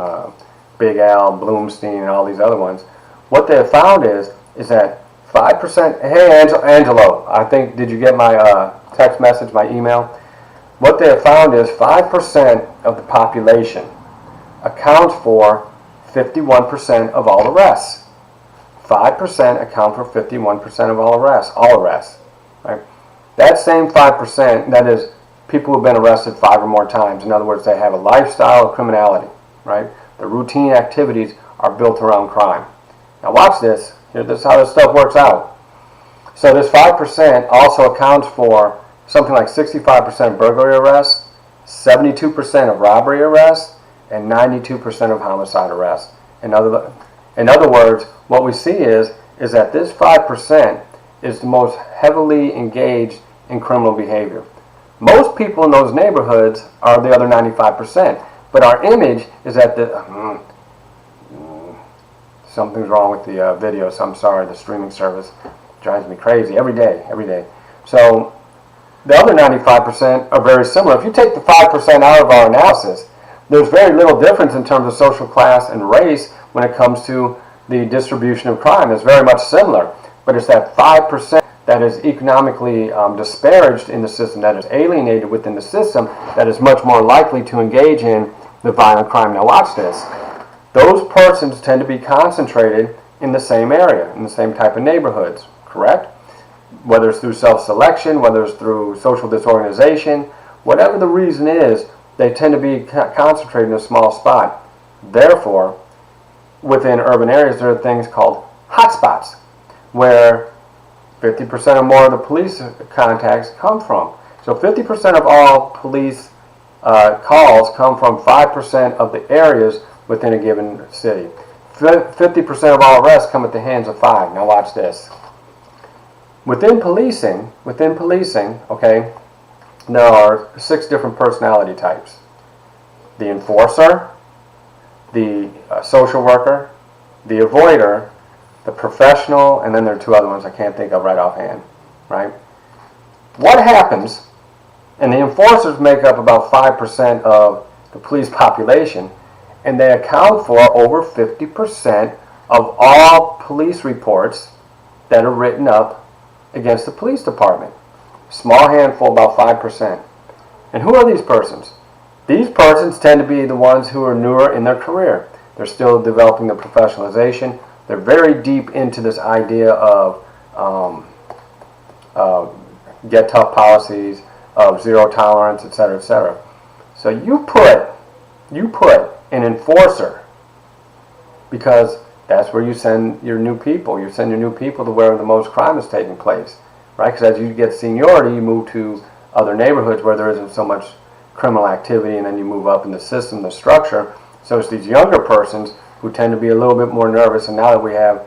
Big Al, Bloomstein, and all these other ones, what they have found is that 5%, hey Angelo, I think, did you get my text message, my email? What they have found is 5% of the population accounts for 51% of all arrests. 5% account for 51% of all arrests. Right? That same 5%, that is people who have been arrested 5 or more times. In other words, they have a lifestyle of criminality. Right? The routine activities are built around crime. Now watch this. Here, this is how this stuff works out. So this 5% also accounts for something like 65% burglary arrests, 72% of robbery arrests, and 92% of homicide arrests. In other words, what we see is that this 5% is the most heavily engaged in criminal behavior. Most people in those neighborhoods are the other 95%, but our image is that something's wrong with the video, so I'm sorry, the streaming service drives me crazy every day. So the other 95% are very similar. If you take the 5% out of our analysis, there's very little difference in terms of social class and race when it comes to the distribution of crime. It's very much similar, but it's that 5% that is economically disparaged in the system, that is alienated within the system, that is much more likely to engage in the violent crime. Now watch this. Those persons tend to be concentrated in the same area, in the same type of neighborhoods, correct? Whether it's through self-selection, whether it's through social disorganization, whatever the reason is, they tend to be concentrated in a small spot. Therefore, within urban areas, there are things called hotspots, where 50% or more of the police contacts come from. So 50% of all police calls come from 5% of the areas within a given city. 50% of all arrests come at the hands of 5. Now watch this. Within policing, okay, there are 6 different personality types. The enforcer, the social worker, the avoider, the professional, and then there are 2 other ones I can't think of right offhand, right? What happens, and the enforcers make up about 5% of the police population, and they account for over 50% of all police reports that are written up against the police department. Small handful, about 5%. And who are these persons? These persons tend to be the ones who are newer in their career. They're still developing the professionalization. They're very deep into this idea of get tough policies, of zero tolerance, etc., etc. So you put an enforcer, because that's where you send your new people. You send your new people to where the most crime is taking place, right? Because as you get seniority, you move to other neighborhoods where there isn't so much criminal activity, and then you move up in the system, the structure. So it's these younger persons who tend to be a little bit more nervous, and now that we have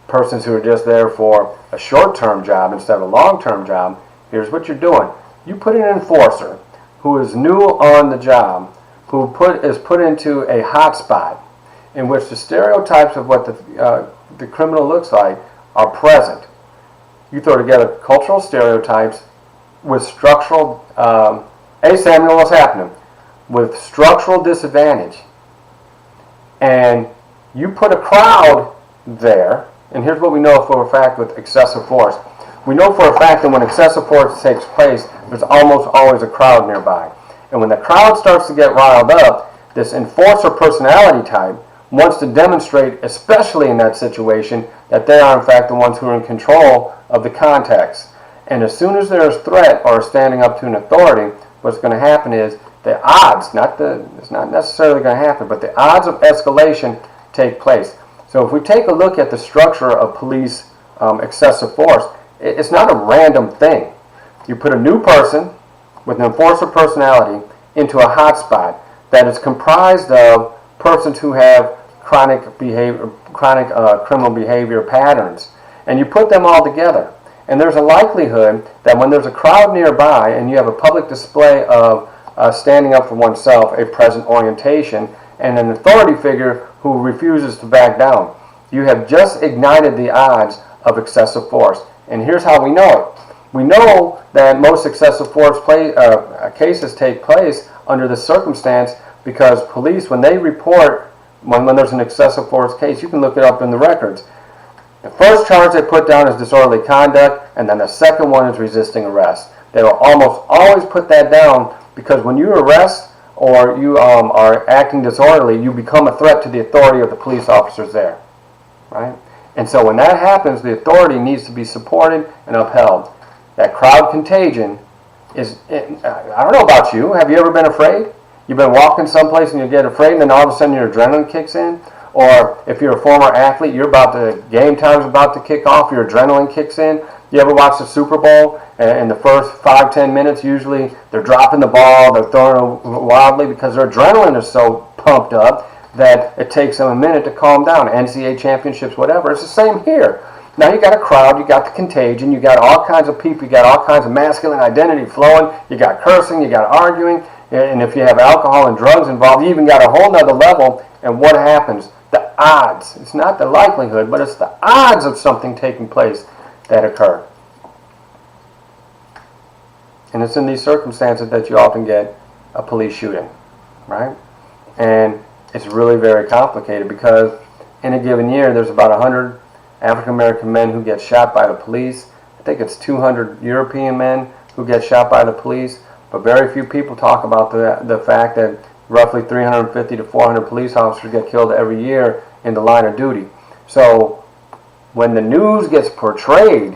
persons who are just there for a short-term job instead of a long-term job, here's what you're doing. You put an enforcer who is new on the job, who is put into a hot spot in which the stereotypes of what the criminal looks like are present. You throw together cultural stereotypes with structural Hey Samuel, what's happening? With structural disadvantage, and you put a crowd there, and here's what we know for a fact with excessive force. We know for a fact that when excessive force takes place, there's almost always a crowd nearby. And when the crowd starts to get riled up, this enforcer personality type wants to demonstrate, especially in that situation, that they are in fact the ones who are in control of the context. And as soon as there is threat or standing up to an authority, what's going to happen is the odds, it's not necessarily going to happen, but the odds of escalation take place. So if we take a look at the structure of police excessive force, it's not a random thing. You put a new person with an enforcer personality into a hotspot that is comprised of persons who have chronic criminal behavior patterns, and you put them all together. And there's a likelihood that when there's a crowd nearby and you have a public display of standing up for oneself, a present orientation, and an authority figure who refuses to back down, you have just ignited the odds of excessive force. And here's how we know it. We know that most excessive force cases take place under this circumstance because police, when they report when there's an excessive force case, you can look it up in the records. The first charge they put down is disorderly conduct, and then the second one is resisting arrest. They will almost always put that down because when you arrest or you are acting disorderly, you become a threat to the authority of the police officers there, right? And so when that happens, the authority needs to be supported and upheld. That crowd contagion is, I don't know about you, have you ever been afraid? You've been walking someplace and you get afraid and then all of a sudden your adrenaline kicks in? Or if you're a former athlete, game time's about to kick off, your adrenaline kicks in. You ever watch the Super Bowl? In the first 5-10 minutes, usually they're dropping the ball, they're throwing it wildly because their adrenaline is so pumped up that it takes them a minute to calm down. NCAA championships, whatever. It's the same here. Now you got a crowd, you got the contagion, you got all kinds of people, you got all kinds of masculine identity flowing, you got cursing, you got arguing, and if you have alcohol and drugs involved, you even got a whole nother level. And what happens? The odds, it's not the likelihood, but it's the odds of something taking place that occur. And it's in these circumstances that you often get a police shooting, right? And it's really very complicated because in a given year there's about 100 African American men who get shot by the police. I think it's 200 European men who get shot by the police, but very few people talk about the fact that roughly 350 to 400 police officers get killed every year in the line of duty. So when the news gets portrayed,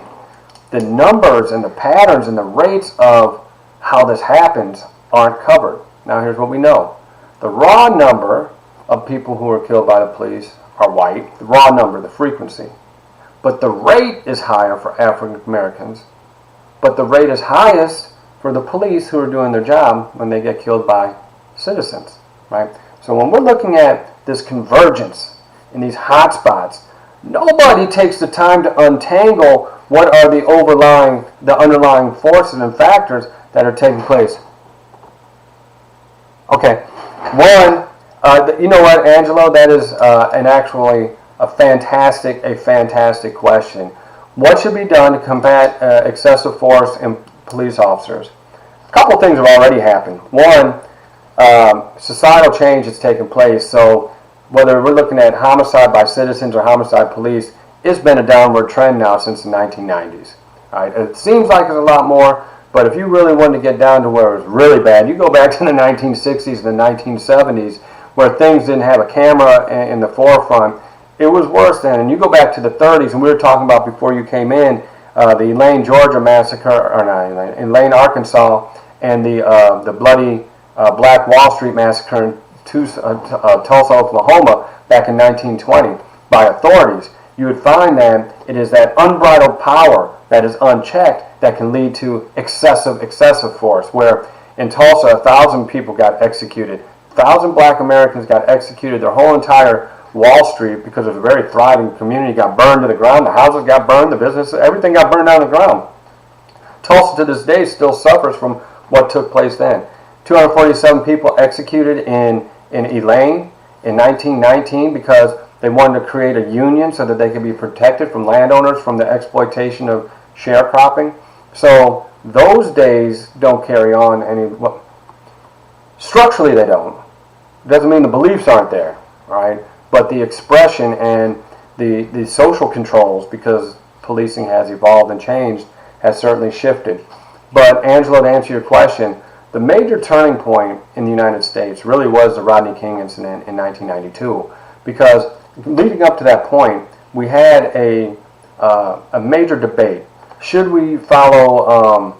the numbers and the patterns and the rates of how this happens aren't covered. Now here's what we know. The raw number of people who are killed by the police are white, the raw number, the frequency. But the rate is higher for African Americans, but the rate is highest for the police who are doing their job when they get killed by citizens, right? So when we're looking at this convergence in these hotspots, nobody takes the time to untangle what are the underlying forces and factors that are taking place. Okay, one, you know what, Angelo, that is actually a fantastic question. What should be done to combat excessive force in police officers? A couple things have already happened. One, societal change has taken place. So whether we're looking at homicide by citizens or homicide police, it's been a downward trend now since the 1990s. Right? It seems like it's a lot more, but if you really wanted to get down to where it was really bad, you go back to the 1960s and the 1970s where things didn't have a camera in the forefront. It was worse then. And you go back to the 30s, and we were talking about before you came in, the Elaine, Georgia massacre, or not Elaine, Arkansas, and the bloody Black Wall Street massacre in Tulsa, Oklahoma, back in 1920 by authorities. You would find that it is that unbridled power that is unchecked that can lead to excessive force, where in Tulsa 1,000 people got executed. 1,000 black Americans got executed. Their whole entire Wall Street, because it was a very thriving community, got burned to the ground. The houses got burned, the business, everything got burned down to the ground. Tulsa to this day still suffers from what took place then. 247 people executed in Elaine in 1919 because they wanted to create a union so that they could be protected from landowners from the exploitation of sharecropping. So those days don't carry on any. Structurally, they don't. Doesn't mean the beliefs aren't there, right? But the expression and the social controls, because policing has evolved and changed, has certainly shifted. But Angelo, to answer your question, the major turning point in the United States really was the Rodney King incident in 1992, because leading up to that point, we had a major debate. Should we follow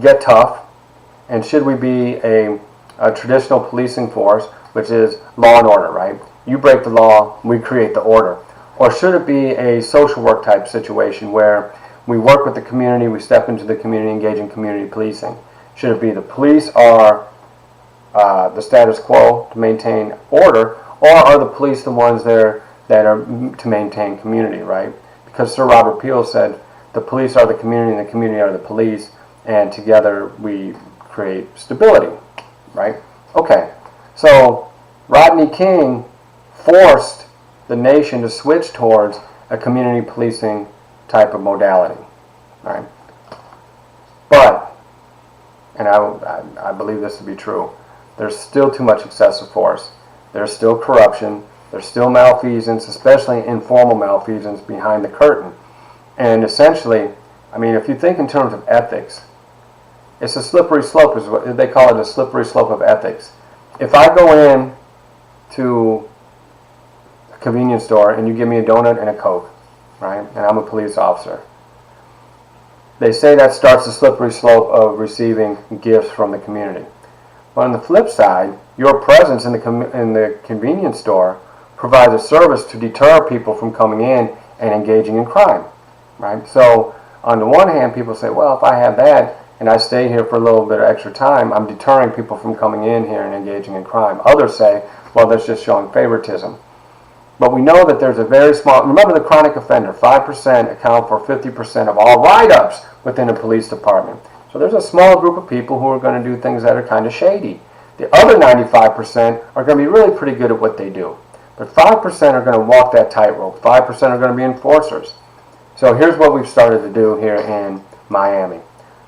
Get Tough, and should we be a traditional policing force, which is law and order, right? You break the law, we create the order. Or should it be a social work type situation where we work with the community, we step into the community, engage in community policing? Should it be the police are the status quo to maintain order, or are the police the ones there that are to maintain community, right? Because Sir Robert Peel said the police are the community and the community are the police, and together we create stability, right? Okay, so Rodney King forced the nation to switch towards a community policing type of modality, right? But, and I believe this to be true, there's still too much excessive force. There's still corruption. There's still malfeasance, especially informal malfeasance behind the curtain. And essentially, I mean, if you think in terms of ethics, it's a slippery slope, is what they call it, a slippery slope of ethics. If I go in to a convenience store and you give me a donut and a Coke, right, and I'm a police officer, they say that starts the slippery slope of receiving gifts from the community. But on the flip side, your presence in the convenience store provides a service to deter people from coming in and engaging in crime, right? So on the one hand, people say, well, if I have that and I stay here for a little bit of extra time, I'm deterring people from coming in here and engaging in crime. Others say, well, that's just showing favoritism. But we know that there's a very small, remember the chronic offender, 5% account for 50% of all write-ups within a police department. So there's a small group of people who are going to do things that are kind of shady. The other 95% are going to be really pretty good at what they do. But 5% are going to walk that tightrope. 5% are going to be enforcers. So here's what we've started to do here in Miami.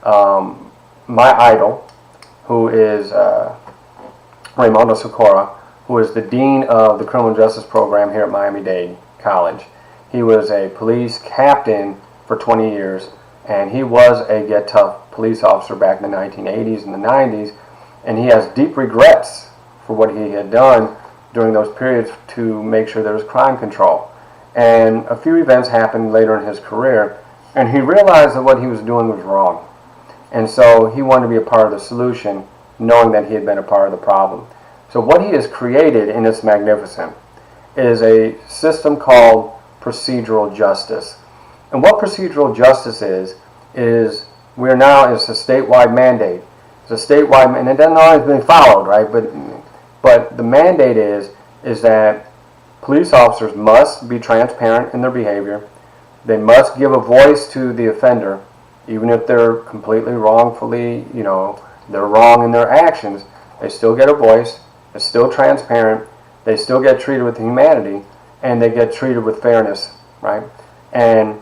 My idol, who is Raimundo Socorro, who is the dean of the criminal justice program here at Miami-Dade College. He was a police captain for 20 years, and he was a Get Tough police officer back in the 1980s and the 90s, and he has deep regrets for what he had done during those periods to make sure there was crime control. And a few events happened later in his career, and he realized that what he was doing was wrong. And so he wanted to be a part of the solution, knowing that he had been a part of the problem. So what he has created, and it's magnificent, is a system called procedural justice. And what procedural justice is we're now, it's a statewide mandate. It's a statewide, and it doesn't always been followed, right? But the mandate is that police officers must be transparent in their behavior. They must give a voice to the offender, even if they're completely wrongfully, they're wrong in their actions. They still get a voice. It's still transparent. They still get treated with humanity, and they get treated with fairness, right? And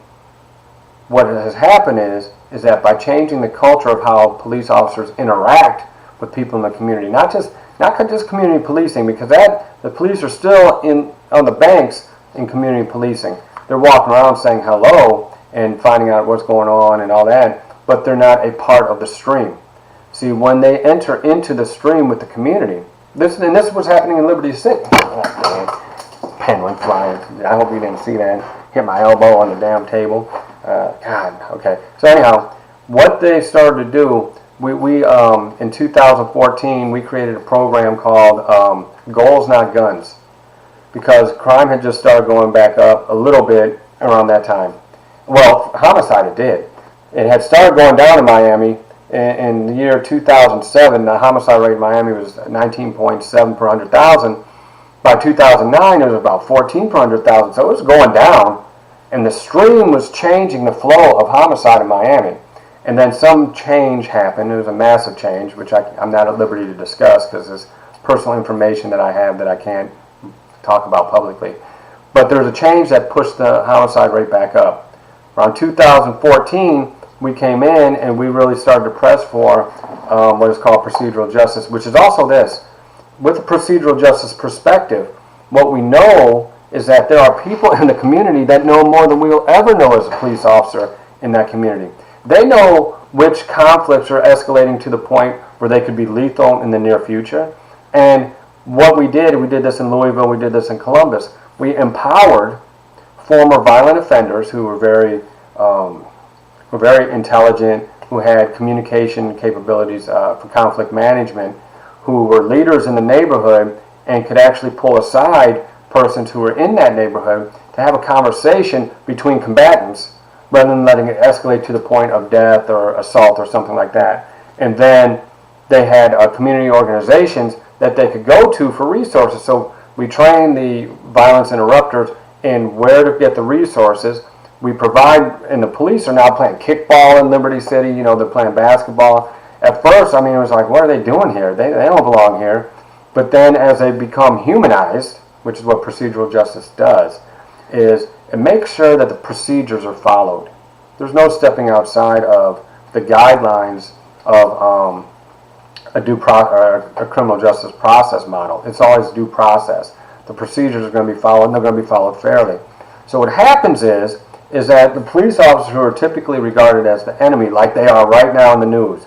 what has happened is that by changing the culture of how police officers interact with people in the community, not just community policing, because the police are still on the banks in community policing. They're walking around saying hello and finding out what's going on and all that, but they're not a part of the stream. See, when they enter into the stream with the community, this is what's happening in Liberty City. Oh, dang. Pen went flying. I hope you didn't see that. Hit my elbow on the damn table. God, okay. So anyhow, what they started to do, we in 2014, we created a program called Goals Not Guns, because crime had just started going back up a little bit around that time. Well, homicide it did. It had started going down in Miami. In the year 2007, the homicide rate in Miami was 19.7 per 100,000. By 2009, it was about 14 per 100,000. So it was going down, and the stream was changing the flow of homicide in Miami. And then some change happened. It was a massive change, which I'm not at liberty to discuss because it's personal information that I have that I can't talk about publicly. But there was a change that pushed the homicide rate back up. Around 2014, we came in and we really started to press for what is called procedural justice, which is also this. With the procedural justice perspective, what we know is that there are people in the community that know more than we will ever know as a police officer in that community. They know which conflicts are escalating to the point where they could be lethal in the near future. And what we did this in Louisville, we did this in Columbus. We empowered former violent offenders who were very intelligent, who had communication capabilities for conflict management, who were leaders in the neighborhood and could actually pull aside persons who were in that neighborhood to have a conversation between combatants rather than letting it escalate to the point of death or assault or something like that. And then they had community organizations that they could go to for resources. So we trained the violence interrupters in where to get the resources. We provide, and the police are now playing kickball in Liberty City. You know, they're playing basketball. At first, I mean, it was like, what are they doing here? They don't belong here. But then as they become humanized, which is what procedural justice does, is it makes sure that the procedures are followed. There's no stepping outside of the guidelines of a criminal justice process model. It's always due process. The procedures are going to be followed, and they're going to be followed fairly. So what happens is that the police officers who are typically regarded as the enemy, like they are right now in the news,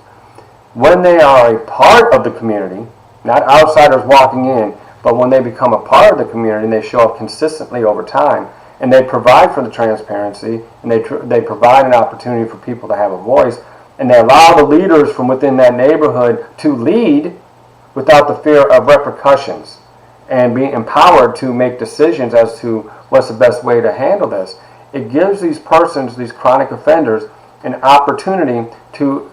when they are a part of the community, not outsiders walking in, but when they become a part of the community and they show up consistently over time, and they provide for the transparency, and they provide an opportunity for people to have a voice, and they allow the leaders from within that neighborhood to lead without the fear of repercussions and be empowered to make decisions as to what's the best way to handle this. It gives these persons, these chronic offenders, an opportunity to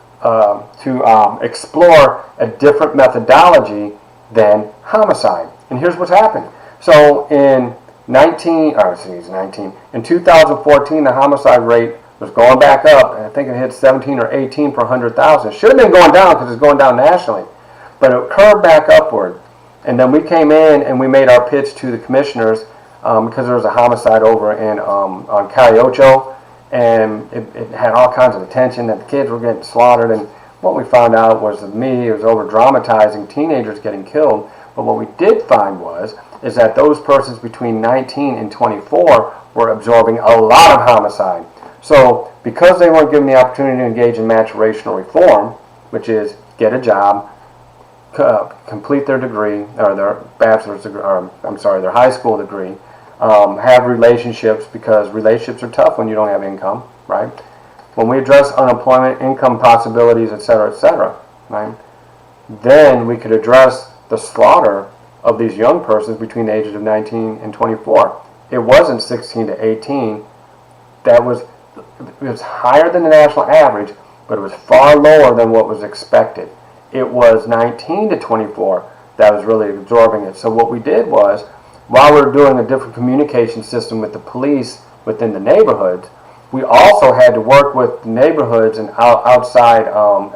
explore a different methodology than homicide. And here's what's happened. So in 2014, the homicide rate was going back up, and I think it hit 17 or 18 per 100,000. It should have been going down because it's going down nationally, but it curved back upward. And then we came in and we made our pitch to the commissioners because there was a homicide over in on Caliocho, and it had all kinds of attention that the kids were getting slaughtered. And what we found out was that it was over dramatizing teenagers getting killed. But what we did find is that those persons between 19 and 24 were absorbing a lot of homicide. So because they weren't given the opportunity to engage in maturational reform, which is get a job, complete their degree, or their bachelor's degree, their high school degree, have relationships, because relationships are tough when you don't have income, right? When we address unemployment, income possibilities, etc., right? Then we could address the slaughter of these young persons between the ages of 19 and 24. It wasn't 16 to 18. It was higher than the national average, but it was far lower than what was expected. It was 19 to 24 that was really absorbing it. So what we did was, while we were doing a different communication system with the police within the neighborhoods, we also had to work with the neighborhoods and outside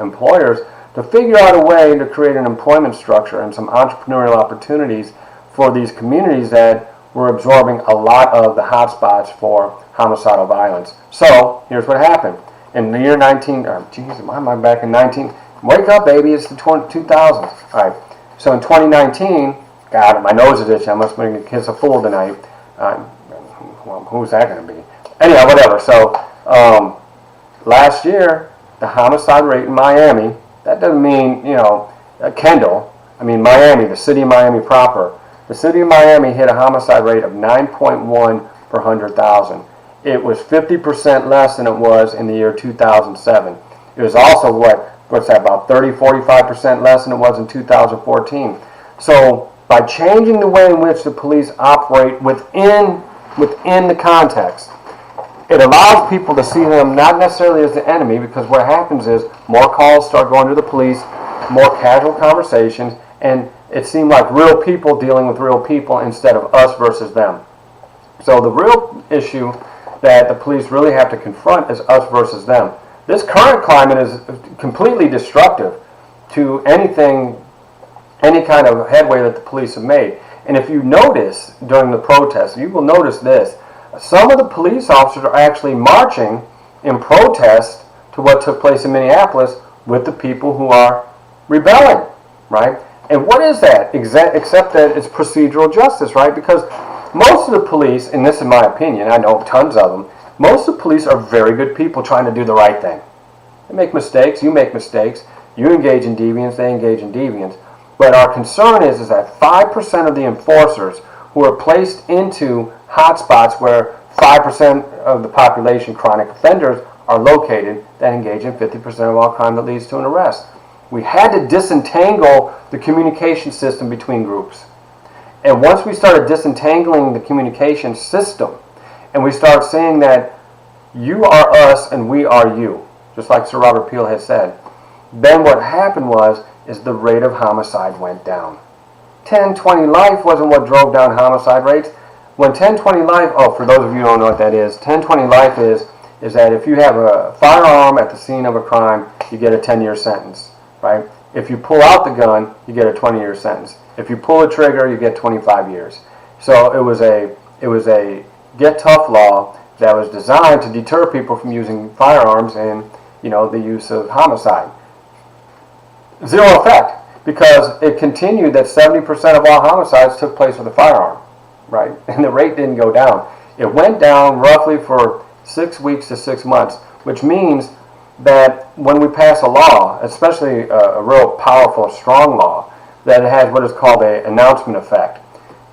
employers to figure out a way to create an employment structure and some entrepreneurial opportunities for these communities that were absorbing a lot of the hotspots for homicidal violence. So here's what happened. In the year 19, why am I back in 19? Wake up, baby, it's the 2000s. All right, so in 2019, God, my nose is itching. I must make a kiss a fool tonight. Well, who's that going to be? Anyhow, whatever. So last year, the homicide rate in Miami, that doesn't mean, Kendall. I mean Miami, the city of Miami proper. The city of Miami hit a homicide rate of 9.1 per 100,000. It was 50% less than it was in the year 2007. It was also, what's that, about 30-45% less than it was in 2014. So by changing the way in which the police operate within the context, it allows people to see them not necessarily as the enemy, because what happens is more calls start going to the police, more casual conversations, and it seemed like real people dealing with real people instead of us versus them. So the real issue that the police really have to confront is us versus them. This current climate is completely destructive to any kind of headway that the police have made. And if you notice during the protests, you will notice this. Some of the police officers are actually marching in protest to what took place in Minneapolis with the people who are rebelling, right? And what is that? Except that it's procedural justice, right? Because most of the police, and this is my opinion, I know tons of them, most of the police are very good people trying to do the right thing. They make mistakes, you make mistakes, you engage in deviance, they engage in deviance. But our concern is that 5% of the enforcers who are placed into hotspots where 5% of the population, chronic offenders, are located, that engage in 50% of all crime that leads to an arrest. We had to disentangle the communication system between groups. And once we started disentangling the communication system, and we start saying that you are us and we are you, just like Sir Robert Peel has said, then what happened is the rate of homicide went down. 10-20 life wasn't what drove down homicide rates. When 10-20 life, oh, for those of you who don't know what that is, 10-20 life is that if you have a firearm at the scene of a crime, you get a 10-year sentence, right? If you pull out the gun, you get a 20-year sentence. If you pull a trigger, you get 25 years. So it was a get tough law that was designed to deter people from using firearms and, the use of homicide. Zero effect, because it continued that 70% of all homicides took place with a firearm, right? And the rate didn't go down. It went down roughly for 6 weeks to 6 months, which means that when we pass a law, especially a real powerful, strong law, that it has what is called an announcement effect.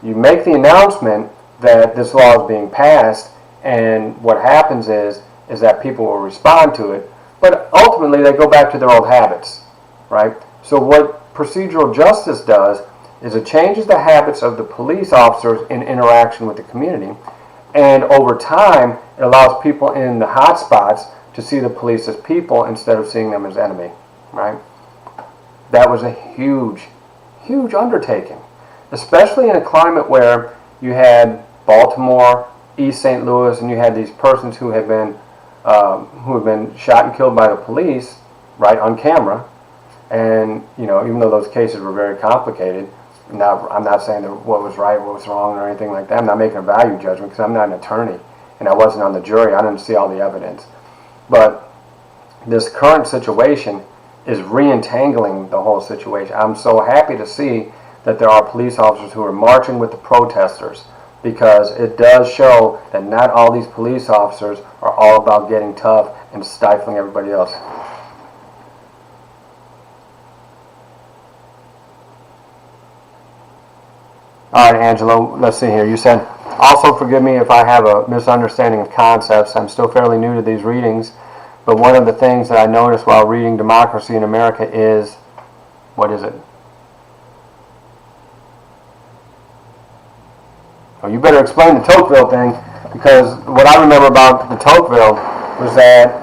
You make the announcement that this law is being passed, and what happens is that people will respond to it, but ultimately they go back to their old habits, right? So what procedural justice does is it changes the habits of the police officers in interaction with the community, and over time it allows people in the hot spots to see the police as people instead of seeing them as enemy, right? That was a huge, huge undertaking, especially in a climate where you had Baltimore, East St. Louis, and you had these persons who had been shot and killed by the police, right, on camera. And even though those cases were very complicated, now I'm not saying that what was right, what was wrong, or anything like that. I'm not making a value judgment because I'm not an attorney and I wasn't on the jury. I didn't see all the evidence. But this current situation is re-entangling the whole situation. I'm so happy to see that there are police officers who are marching with the protesters, because it does show that not all these police officers are all about getting tough and stifling everybody else. All right, Angelo, let's see here. You said, also forgive me if I have a misunderstanding of concepts. I'm still fairly new to these readings, but one of the things that I noticed while reading Democracy in America is, what is it? Oh, you better explain the Tocqueville thing, because what I remember about the Tocqueville was that,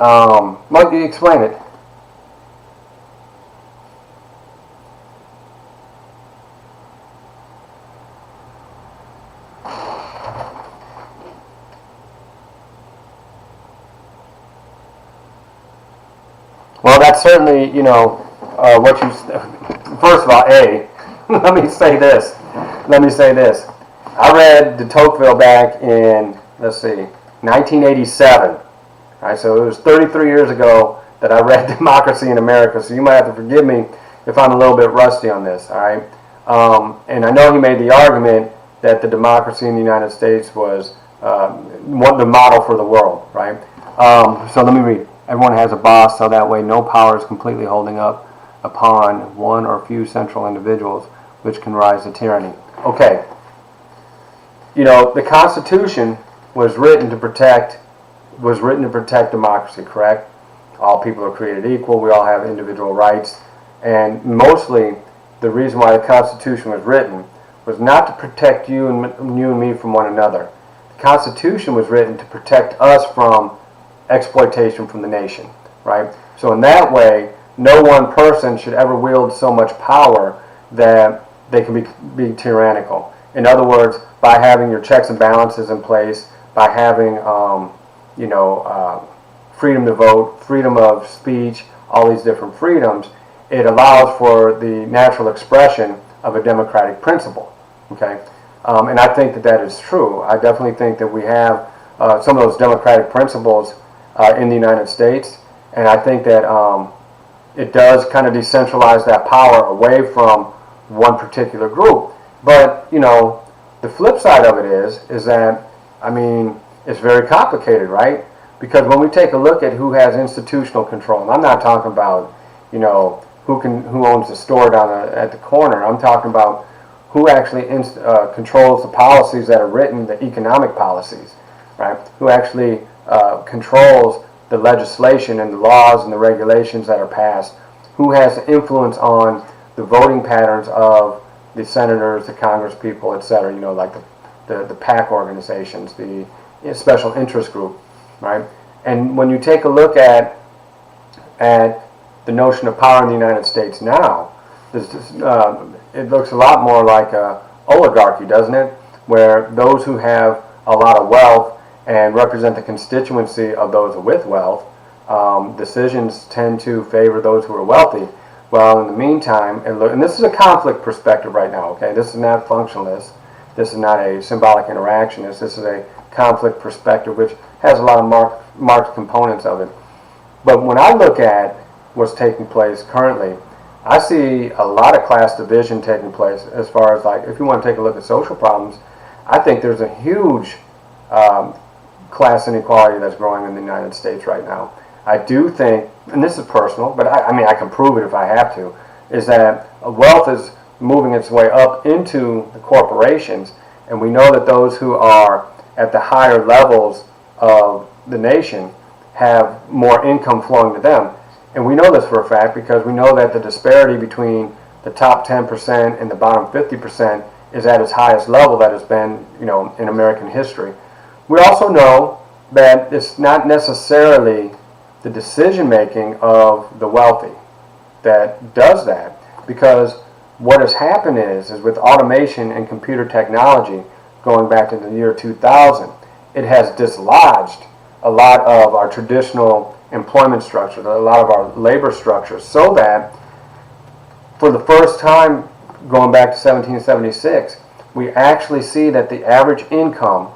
why you explain it? Well, that's certainly, what you, first of all, let me say this. I read de Tocqueville back in, 1987. All right, so it was 33 years ago that I read Democracy in America, so you might have to forgive me if I'm a little bit rusty on this, all right? And I know he made the argument that the democracy in the United States was the model for the world, right? So let me read. Everyone has a boss, so that way no power is completely holding up upon one or few central individuals, which can rise to tyranny. Okay. The Constitution was written to protect democracy, correct? All people are created equal. We all have individual rights. And mostly, the reason why the Constitution was written was not to protect you and me from one another. The Constitution was written to protect us from exploitation from the nation, right? So in that way, no one person should ever wield so much power that they can be tyrannical. In other words, by having your checks and balances in place, by having freedom to vote, freedom of speech, all these different freedoms, it allows for the natural expression of a democratic principle. Okay, and I think that is true. I definitely think that we have some of those democratic principles in the United States, And I think that it does kind of decentralize that power away from one particular group. But, you know, the flip side of it is that, I mean, it's very complicated, right? Because when we take a look at who has institutional control, and I'm not talking about, you know, who owns the store down at the corner. I'm talking about who actually controls the policies that are written, the economic policies, right? Who actually controls the legislation and the laws and the regulations that are passed? Who has influence on the voting patterns of the senators, the Congress people, etc.? You know, like the PAC organizations, the special interest group, right? And when you take a look at the notion of power in the United States now, it looks a lot more like a oligarchy, doesn't it? Where those who have a lot of wealth and represent the constituency of those with wealth, decisions tend to favor those who are wealthy. Well, in the meantime, and this is a conflict perspective right now, okay? This is not functionalist. This is not a symbolic interactionist. This is a conflict perspective, which has a lot of marked components of it. But when I look at what's taking place currently, I see a lot of class division taking place as far as, like, if you want to take a look at social problems, I think there's a huge class inequality that's growing in the United States right now. I do think, and this is personal, but I mean I can prove it if I have to, is that wealth is moving its way up into the corporations, and we know that those who are at the higher levels of the nation have more income flowing to them. And we know this for a fact because we know that the disparity between the top 10% and the bottom 50% is at its highest level that has been, you know, in American history. We also know that it's not necessarily the decision making of the wealthy that does that, because what has happened is with automation and computer technology going back to the year 2000, it has dislodged a lot of our traditional employment structure, a lot of our labor structures, so that for the first time going back to 1776, we actually see that the average income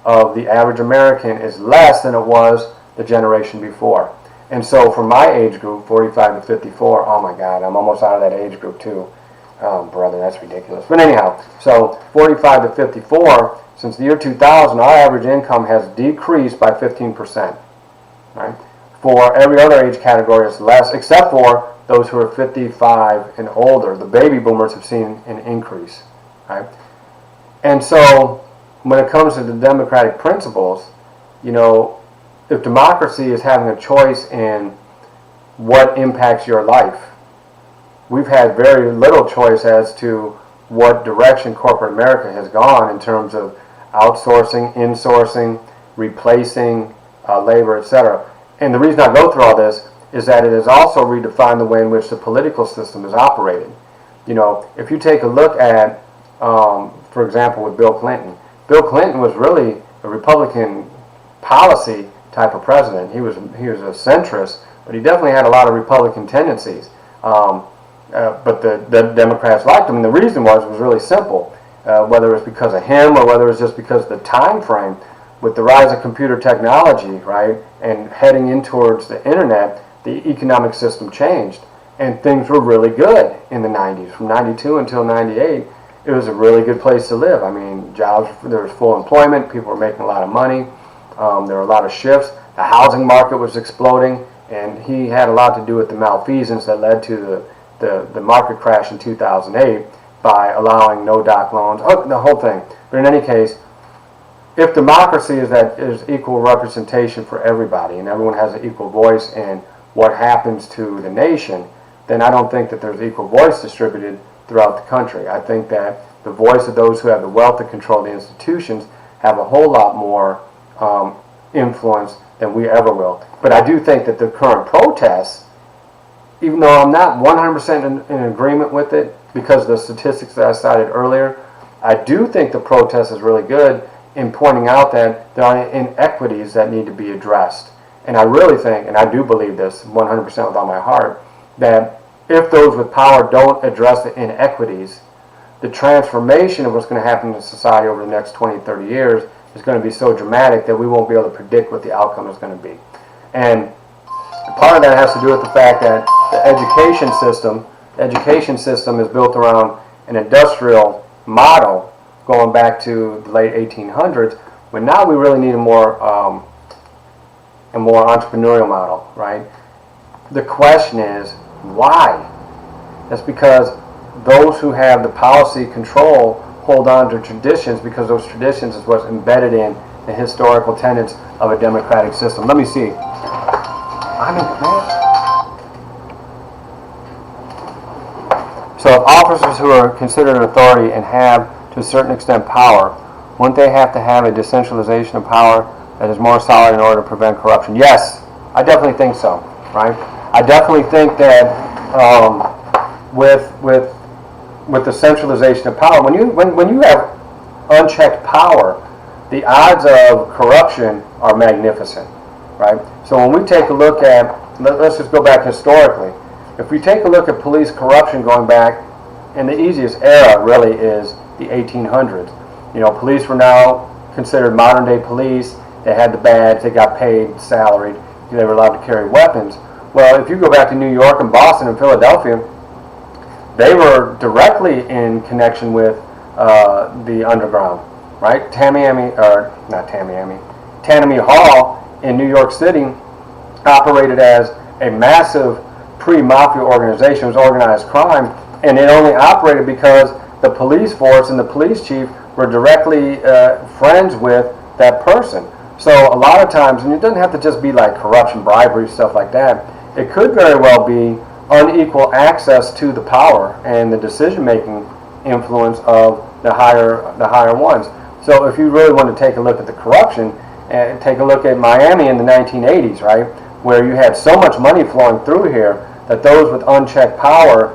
of the average American is less than it was the generation before. And so for my age group, 45 to 54, oh my God, I'm almost out of that age group too. Oh, brother, that's ridiculous. But anyhow, so 45 to 54, since the year 2000, our average income has decreased by 15%. Right? For every other age category, it's less, except for those who are 55 and older. The baby boomers have seen an increase. Right? And so when it comes to the democratic principles, you know, if democracy is having a choice in what impacts your life, we've had very little choice as to what direction corporate America has gone in terms of outsourcing, insourcing, replacing labor, etc. And the reason I go through all this is that it has also redefined the way in which the political system is operated. You know, if you take a look at, for example, with Bill Clinton was really a Republican policy type of president. He was a centrist, but he definitely had a lot of Republican tendencies. But the Democrats liked him, and the reason was really simple. Whether it was because of him or whether it was just because of the time frame, with the rise of computer technology, right, and heading in towards the internet, the economic system changed, and things were really good in the 90s. From 92 until 98, it was a really good place to live. I mean, jobs, there was full employment, people were making a lot of money, there were a lot of shifts, the housing market was exploding, and he had a lot to do with the malfeasance that led to the market crash in 2008 by allowing no-doc loans, the whole thing. But in any case, if democracy is equal representation for everybody and everyone has an equal voice in what happens to the nation, then I don't think that there's equal voice distributed throughout the country. I think that the voice of those who have the wealth to control the institutions have a whole lot more influence than we ever will. But I do think that the current protests, even though I'm not 100% in agreement with it because of the statistics that I cited earlier, I do think the protest is really good in pointing out that there are inequities that need to be addressed. And I really think, and I do believe this 100% with all my heart, that if those with power don't address the inequities, the transformation of what's going to happen in society over the next 20, 30 years is going to be so dramatic that we won't be able to predict what the outcome is going to be. And Part of that has to do with the fact that the education system is built around an industrial model going back to the late 1800s, but now we really need a more entrepreneurial model, right? The question is, why? That's because those who have the policy control hold on to traditions, because those traditions is what's embedded in the historical tenets of a democratic system. Let me see. So if officers who are considered authority and have, to a certain extent, power, wouldn't they have to have a decentralization of power that is more solid in order to prevent corruption? Yes, I definitely think so, right? I definitely think that with the centralization of power, when you have unchecked power, the odds of corruption are magnificent, right? So when we take a look at, let's just go back historically. If we take a look at police corruption going back, and the easiest era really is the 1800s. You know, police were now considered modern day police. They had the badge, they got paid, salaried, they were allowed to carry weapons. Well, if you go back to New York and Boston and Philadelphia, they were directly in connection with the underground, right? Tammany Hall in New York City operated as a massive pre-mafia organization. It was organized crime, and it only operated because the police force and the police chief were directly friends with that person. So a lot of times, and it doesn't have to just be like corruption, bribery, stuff like that. It could very well be unequal access to the power and the decision-making influence of the higher ones. So if you really want to take a look at the corruption, and take a look at Miami in the 1980s, right, where you had so much money flowing through here that those with unchecked power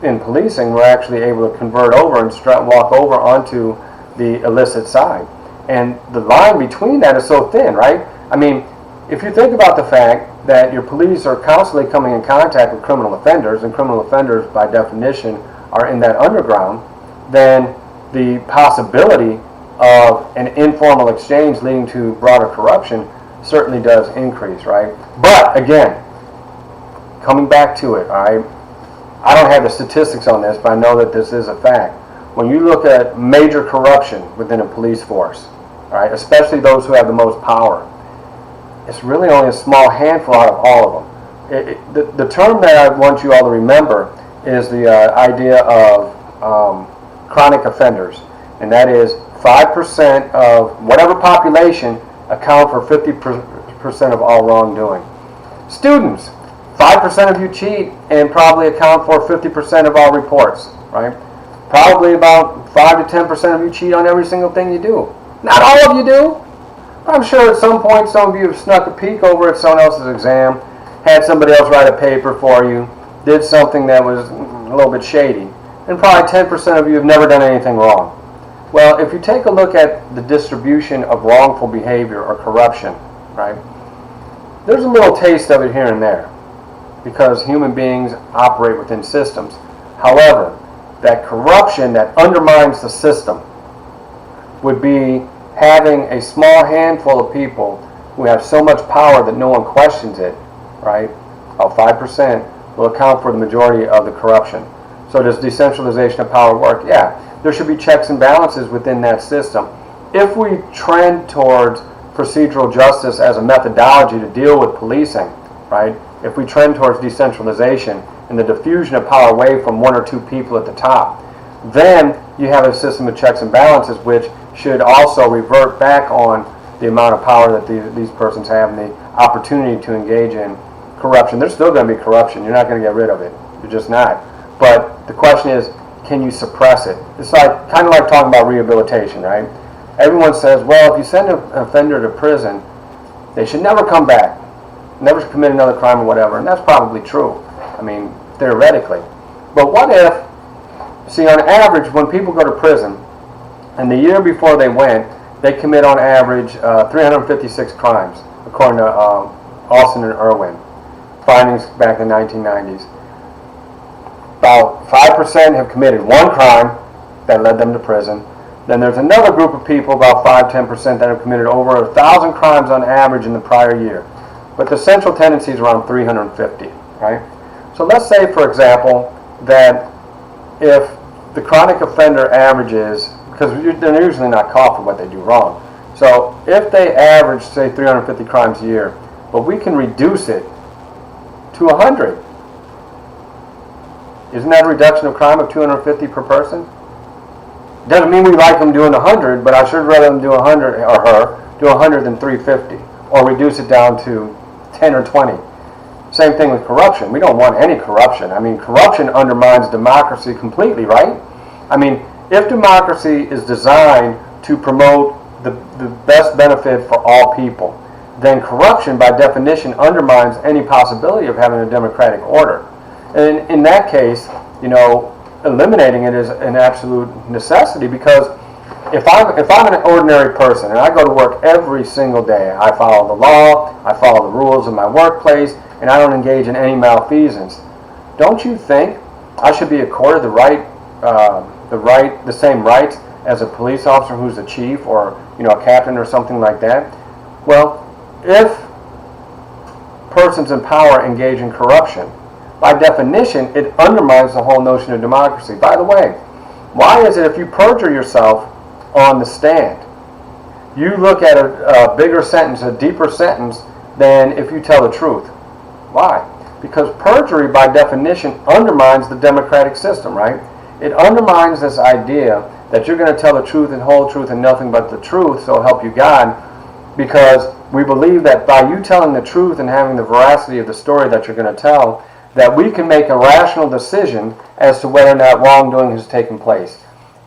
in policing were actually able to convert over and walk over onto the illicit side. And the line between that is so thin, right? I mean, if you think about the fact that your police are constantly coming in contact with criminal offenders, and criminal offenders by definition are in that underground, then the possibility of an informal exchange leading to broader corruption certainly does increase, right? But again, coming back to it, all right, I don't have the statistics on this, but I know that this is a fact. When you look at major corruption within a police force, all right, especially those who have the most power, it's really only a small handful out of all of them. The term that I want you all to remember is the idea of chronic offenders, and that is 5% of whatever population account for 50% of all wrongdoing. Students, 5% of you cheat and probably account for 50% of all reports, right? Probably about 5 to 10% of you cheat on every single thing you do. Not all of you do. I'm sure at some point some of you have snuck a peek over at someone else's exam, had somebody else write a paper for you, did something that was a little bit shady, and probably 10% of you have never done anything wrong. Well, if you take a look at the distribution of wrongful behavior or corruption, right, there's a little taste of it here and there because human beings operate within systems. However, that corruption that undermines the system would be having a small handful of people who have so much power that no one questions it, right? About 5% will account for the majority of the corruption. So does decentralization of power work? Yeah. There should be checks and balances within that system. If we trend towards procedural justice as a methodology to deal with policing, right? If we trend towards decentralization and the diffusion of power away from one or two people at the top, then you have a system of checks and balances which should also revert back on the amount of power that these persons have and the opportunity to engage in corruption. There's still going to be corruption. You're not going to get rid of it. You're just not. But the question is, can you suppress it? It's like kind of like talking about rehabilitation, right? Everyone says, well, if you send an offender to prison, they should never come back, never commit another crime or whatever, and that's probably true. I mean, theoretically. But what if, see, on average, when people go to prison, and the year before they went, they commit on average 356 crimes, according to Austin and Irwin, findings back in the 1990s. About 5% have committed one crime that led them to prison. Then there's another group of people, about 5-10%, that have committed over 1,000 crimes on average in the prior year. but the central tendency is around 350, right? So let's say, for example, that if the chronic offender averages, because they're usually not caught for what they do wrong, so if they average, say, 350 crimes a year, but we can reduce it to 100, isn't that a reduction of crime of 250 per person? Doesn't mean we like them doing 100, but I should rather them do 100, or her, do 100 than 350, or reduce it down to 10 or 20. Same thing with corruption. We don't want any corruption. I mean, corruption undermines democracy completely, right? I mean, if democracy is designed to promote the best benefit for all people, then corruption, by definition, undermines any possibility of having a democratic order. And in that case, you know, eliminating it is an absolute necessity, because if I'm an ordinary person and I go to work every single day, I follow the law, I follow the rules of my workplace, and I don't engage in any malfeasance, don't you think I should be accorded the same rights as a police officer who's a chief, or, you know, a captain or something like that? Well, if persons in power engage in corruption, by definition, it undermines the whole notion of democracy. By the way, why is it if you perjure yourself on the stand, you look at a bigger sentence, a deeper sentence, than if you tell the truth? Why? Because perjury, by definition, undermines the democratic system, right? It undermines this idea that you're going to tell the truth and whole truth and nothing but the truth, so help you God, because we believe that by you telling the truth and having the veracity of the story that you're going to tell, that we can make a rational decision as to whether or not wrongdoing has taken place.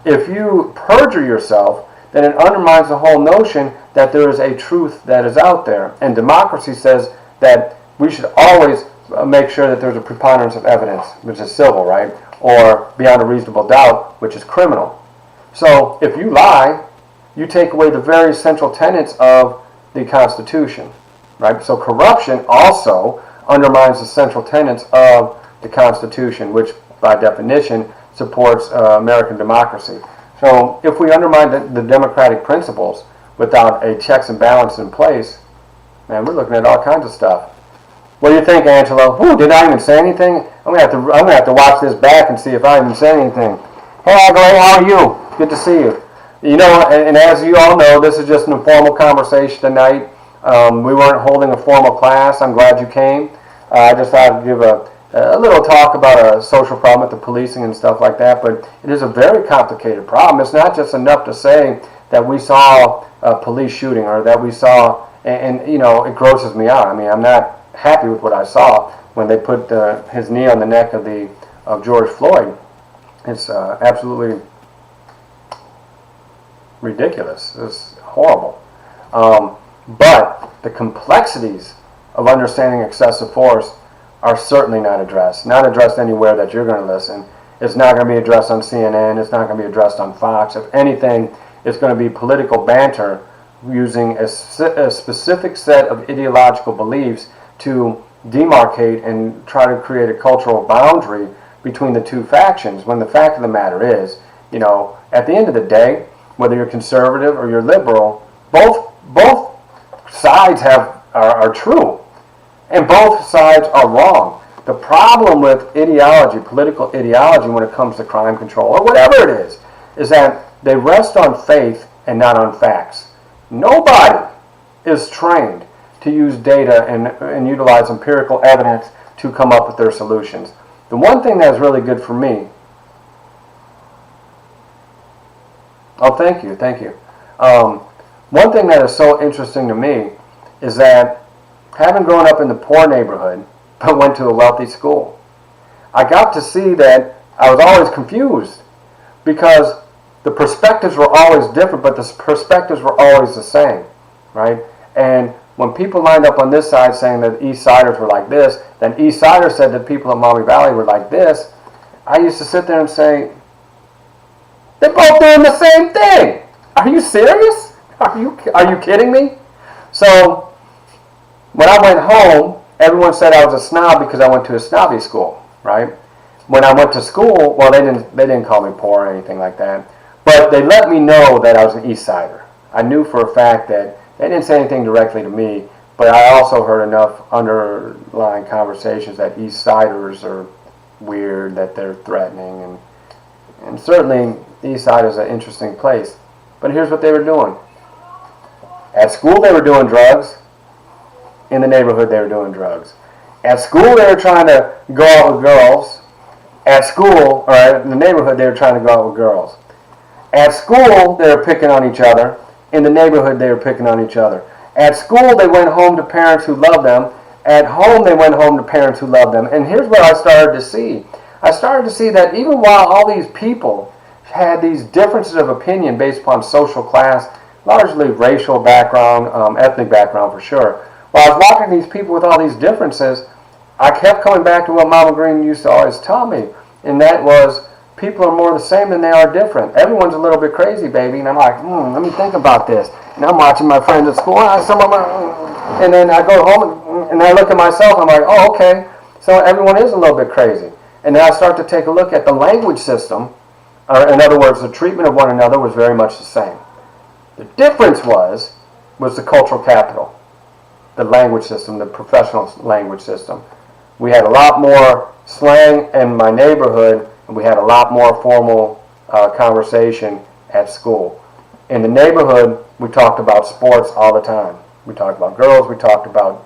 If you perjure yourself, then it undermines the whole notion that there is a truth that is out there. And democracy says that we should always make sure that there's a preponderance of evidence, which is civil, right? Or beyond a reasonable doubt, which is criminal. So if you lie, you take away the very central tenets of the Constitution, right? So corruption also undermines the central tenets of the Constitution, which by definition supports American democracy. So if we undermine the democratic principles without a checks and balances in place, man, we're looking at all kinds of stuff. What do you think, Angelo? Ooh, did I even say anything? I'm gonna have to watch this back and see if I even said anything. Hey, Elaine, how are you? Good to see you. You know, and as you all know, this is just an informal conversation tonight. We weren't holding a formal class. I'm glad you came. I just thought I'd give a little talk about a social problem with the policing and stuff like that, but it is a very complicated problem. It's not just enough to say that we saw a police shooting, or that we saw, and you know, it grosses me out. I mean, I'm not happy with what I saw when they put his knee on the neck of George Floyd. It's absolutely ridiculous. It's horrible. But the complexities of understanding excessive force are certainly not addressed. Not addressed anywhere that you're going to listen. It's not going to be addressed on CNN. It's not going to be addressed on Fox. If anything, it's going to be political banter using a specific set of ideological beliefs to demarcate and try to create a cultural boundary between the two factions, when the fact of the matter is, you know, at the end of the day, whether you're conservative or you're liberal, both sides are true, and both sides are wrong. The problem with ideology, political ideology, when it comes to crime control or whatever it is that they rest on faith and not on facts. Nobody is trained to use data and utilize empirical evidence to come up with their solutions. The one thing that's really good for me, oh, thank you. One thing that is so interesting to me is that, having grown up in the poor neighborhood, but went to a wealthy school, I got to see that I was always confused, because the perspectives were always different, but the perspectives were always the same, right? And when people lined up on this side saying that East Siders were like this, then East Siders said that people in Maumee Valley were like this, I used to sit there and say, they're both doing the same thing. Are you serious? Are you kidding me? So when I went home, everyone said I was a snob because I went to a snobby school, right? When I went to school, well, they didn't call me poor or anything like that, but they let me know that I was an East Sider. I knew for a fact that they didn't say anything directly to me, But I also heard enough underlying conversations that East Siders are weird, that they're threatening, and certainly the East Side is an interesting place. But here's what they were doing. At school they were doing drugs. In the neighborhood they were doing drugs. At school they were trying to go out with girls. At school, or in the neighborhood, they were trying to go out with girls. At school, they were picking on each other. In the neighborhood, they were picking on each other. At school, they went home to parents who loved them. At home, they went home to parents who loved them. And here's what I started to see. I started to see that even while all these people had these differences of opinion based upon social class, largely racial background, ethnic background for sure, while I was watching these people with all these differences, I kept coming back to what Mama Green used to always tell me, and that was, people are more the same than they are different. Everyone's a little bit crazy, baby. And I'm like, let me think about this. And I'm watching my friends at school, and then I go home, and I look at myself, I'm like, oh, okay, so everyone is a little bit crazy. And then I start to take a look at the language system, or in other words, the treatment of one another was very much the same. The difference was the cultural capital, the language system, the professional language system. We had a lot more slang in my neighborhood, and we had a lot more formal conversation at school. In the neighborhood, we talked about sports all the time. We talked about girls, we talked about,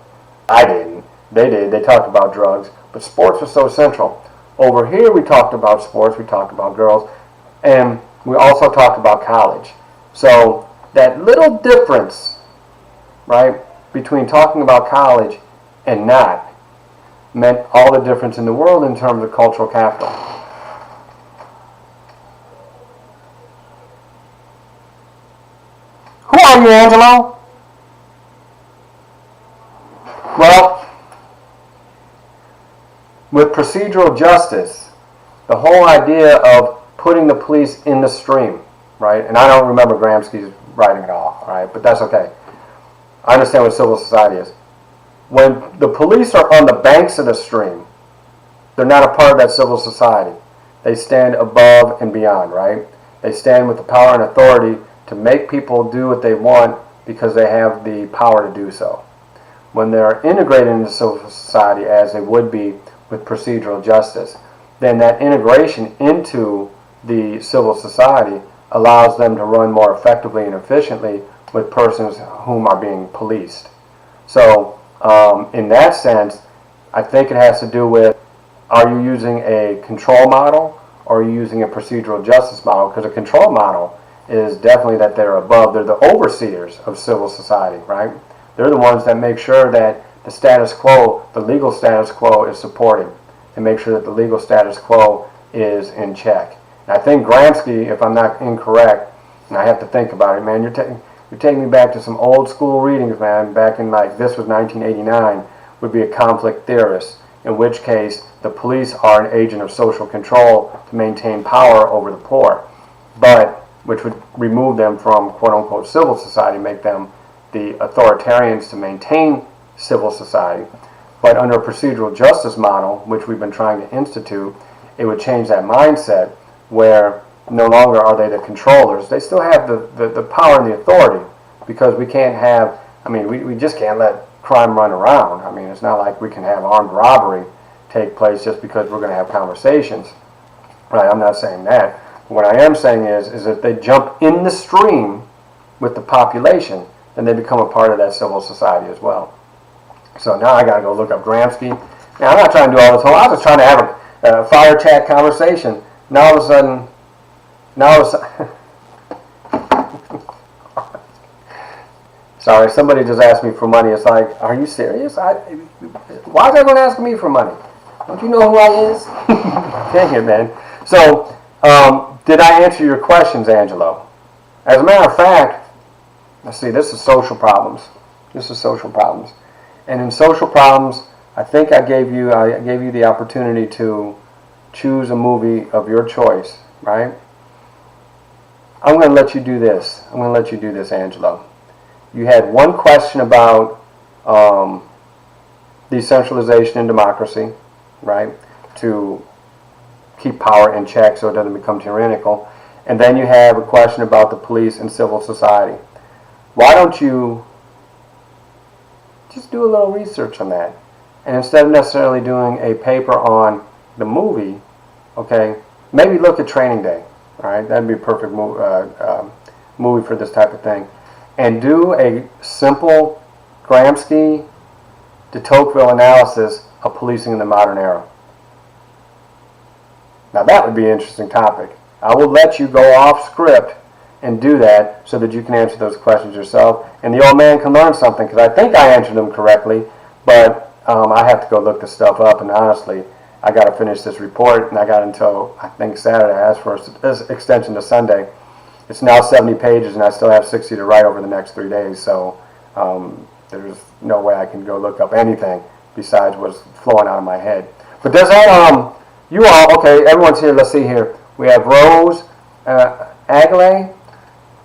I didn't, they did, they talked about drugs, but sports was so central. Over here, we talked about sports, we talked about girls, and we also talked about college. So that little difference, right, between talking about college and not, meant all the difference in the world in terms of cultural capital. Who are you, Angelo? Well, with procedural justice, the whole idea of putting the police in the stream, right? And I don't remember Gramsci's writing it all, right? But that's okay. I understand what civil society is. When the police are on the banks of the stream, they're not a part of that civil society. They stand above and beyond, right? They stand with the power and authority to make people do what they want because they have the power to do so. When they're integrated into civil society, as they would be with procedural justice, then that integration into the civil society allows them to run more effectively and efficiently with persons whom are being policed. So, in that sense, I think it has to do with, are you using a control model or are you using a procedural justice model? Because a control model is definitely that they're above. They're the overseers of civil society, right? They're the ones that make sure that the status quo, the legal status quo, is supported, and make sure that the legal status quo is in check. And I think Gramsci, if I'm not incorrect, and I have to think about it, man, you're taking me back to some old school readings, man, back in like, this was 1989, would be a conflict theorist, in which case the police are an agent of social control to maintain power over the poor, but which would remove them from quote-unquote civil society, make them the authoritarians to maintain civil society. But under a procedural justice model, which we've been trying to institute, it would change that mindset where no longer are they the controllers. They still have the power and the authority, because we can't have, I mean, we just can't let crime run around. I mean, it's not like we can have armed robbery take place just because we're going to have conversations. Right? I'm not saying that. What I am saying is if they jump in the stream with the population, then they become a part of that civil society as well. So now I got to go look up Gramsci. Now, I'm not trying to do all this whole, I was just trying to have a fire chat conversation. Now all of a sudden, sorry, somebody just asked me for money. It's like, are you serious? Why is everyone asking me for money? Don't you know who I is? Dang it, man. So, did I answer your questions, Angelo? As a matter of fact, let's see, this is social problems. This is social problems. And in social problems, I think I gave you the opportunity to choose a movie of your choice, right? I'm going to let you do this. I'm going to let you do this, Angelo. You had one question about decentralization and democracy, right? To keep power in check so it doesn't become tyrannical. And then you have a question about the police and civil society. Why don't you just do a little research on that. And instead of necessarily doing a paper on the movie, okay, maybe look at Training Day. All right, that'd be a perfect movie for this type of thing. And do a simple Gramsci de Tocqueville analysis of policing in the modern era. Now that would be an interesting topic. I will let you go off script and do that so that you can answer those questions yourself. And the old man can learn something, because I think I answered them correctly, but I have to go look this stuff up, and honestly, I got to finish this report, and I got until, I think, Saturday. I asked for this extension to Sunday. It's now 70 pages, and I still have 60 to write over the next 3 days, so there's no way I can go look up anything besides what's flowing out of my head. But does that, you all, okay, everyone's here, let's see here. We have Rose, Aguilé,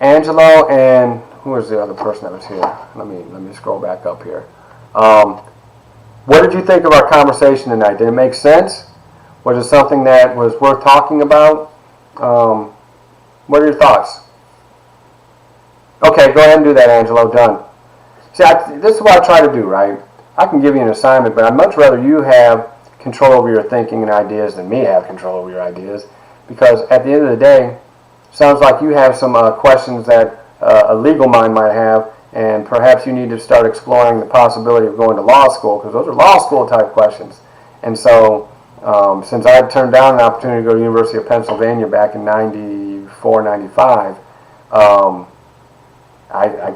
Angelo, and who was the other person that was here? Let me scroll back up here. What did you think of our conversation tonight? Did it make sense? Was it something that was worth talking about? What are your thoughts? Okay, go ahead and do that, Angelo. Done. See, this is what I try to do, right? I can give you an assignment, but I'd much rather you have control over your thinking and ideas than me have control over your ideas, because at the end of the day, sounds like you have some questions that a legal mind might have, and perhaps you need to start exploring the possibility of going to law school, because those are law school type questions. And so, since I turned down an opportunity to go to the University of Pennsylvania back in 94, 95, I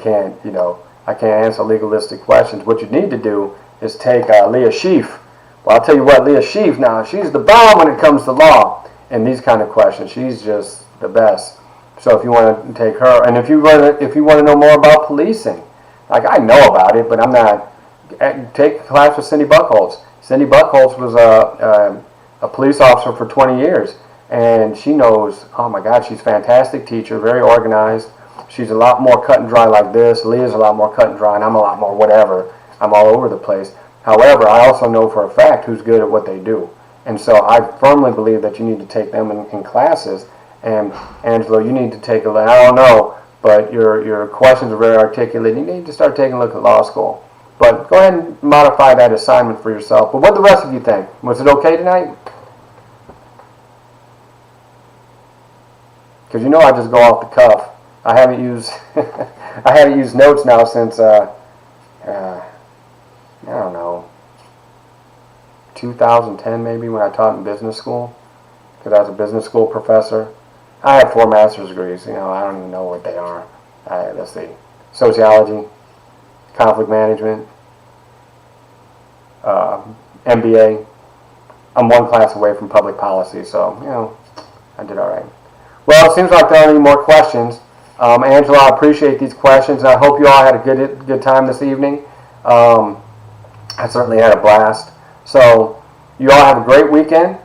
can't, I can't answer legalistic questions. What you need to do is take Leah Sheaf. Well, I'll tell you what, Leah Sheaf, now, she's the bomb when it comes to law and these kind of questions. She's just the best. So if you want to take her, and if you want to know more about policing, like I know about it, but I'm not. Take a class with Cindy Buckholz. Cindy Buckholz was a police officer for 20 years, and she knows. Oh my God, she's a fantastic teacher, very organized. She's a lot more cut and dry like this. Leah's a lot more cut and dry, and I'm a lot more whatever. I'm all over the place. However, I also know for a fact who's good at what they do, and so I firmly believe that you need to take them in classes. And Angelo, you need to take a look. I don't know, but your questions are very articulate. You need to start taking a look at law school. But go ahead and modify that assignment for yourself. But what do the rest of you think? Was it okay tonight? Because I just go off the cuff. I haven't used I haven't used notes now since I don't know, 2010 maybe, when I taught in business school, because I was a business school professor. I have 4 master's degrees. I don't even know what they are. Let's see, sociology, conflict management, MBA. I'm 1 class away from public policy, so I did all right. Well, it seems like there aren't any more questions. Angela, I appreciate these questions, and I hope you all had a good time this evening. I certainly had a blast. So you all have a great weekend.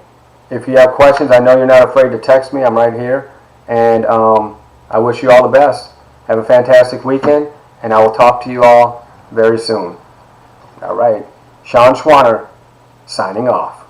If you have questions, I know you're not afraid to text me. I'm right here. And I wish you all the best. Have a fantastic weekend, and I will talk to you all very soon. All right. Shawn Schwaner, signing off.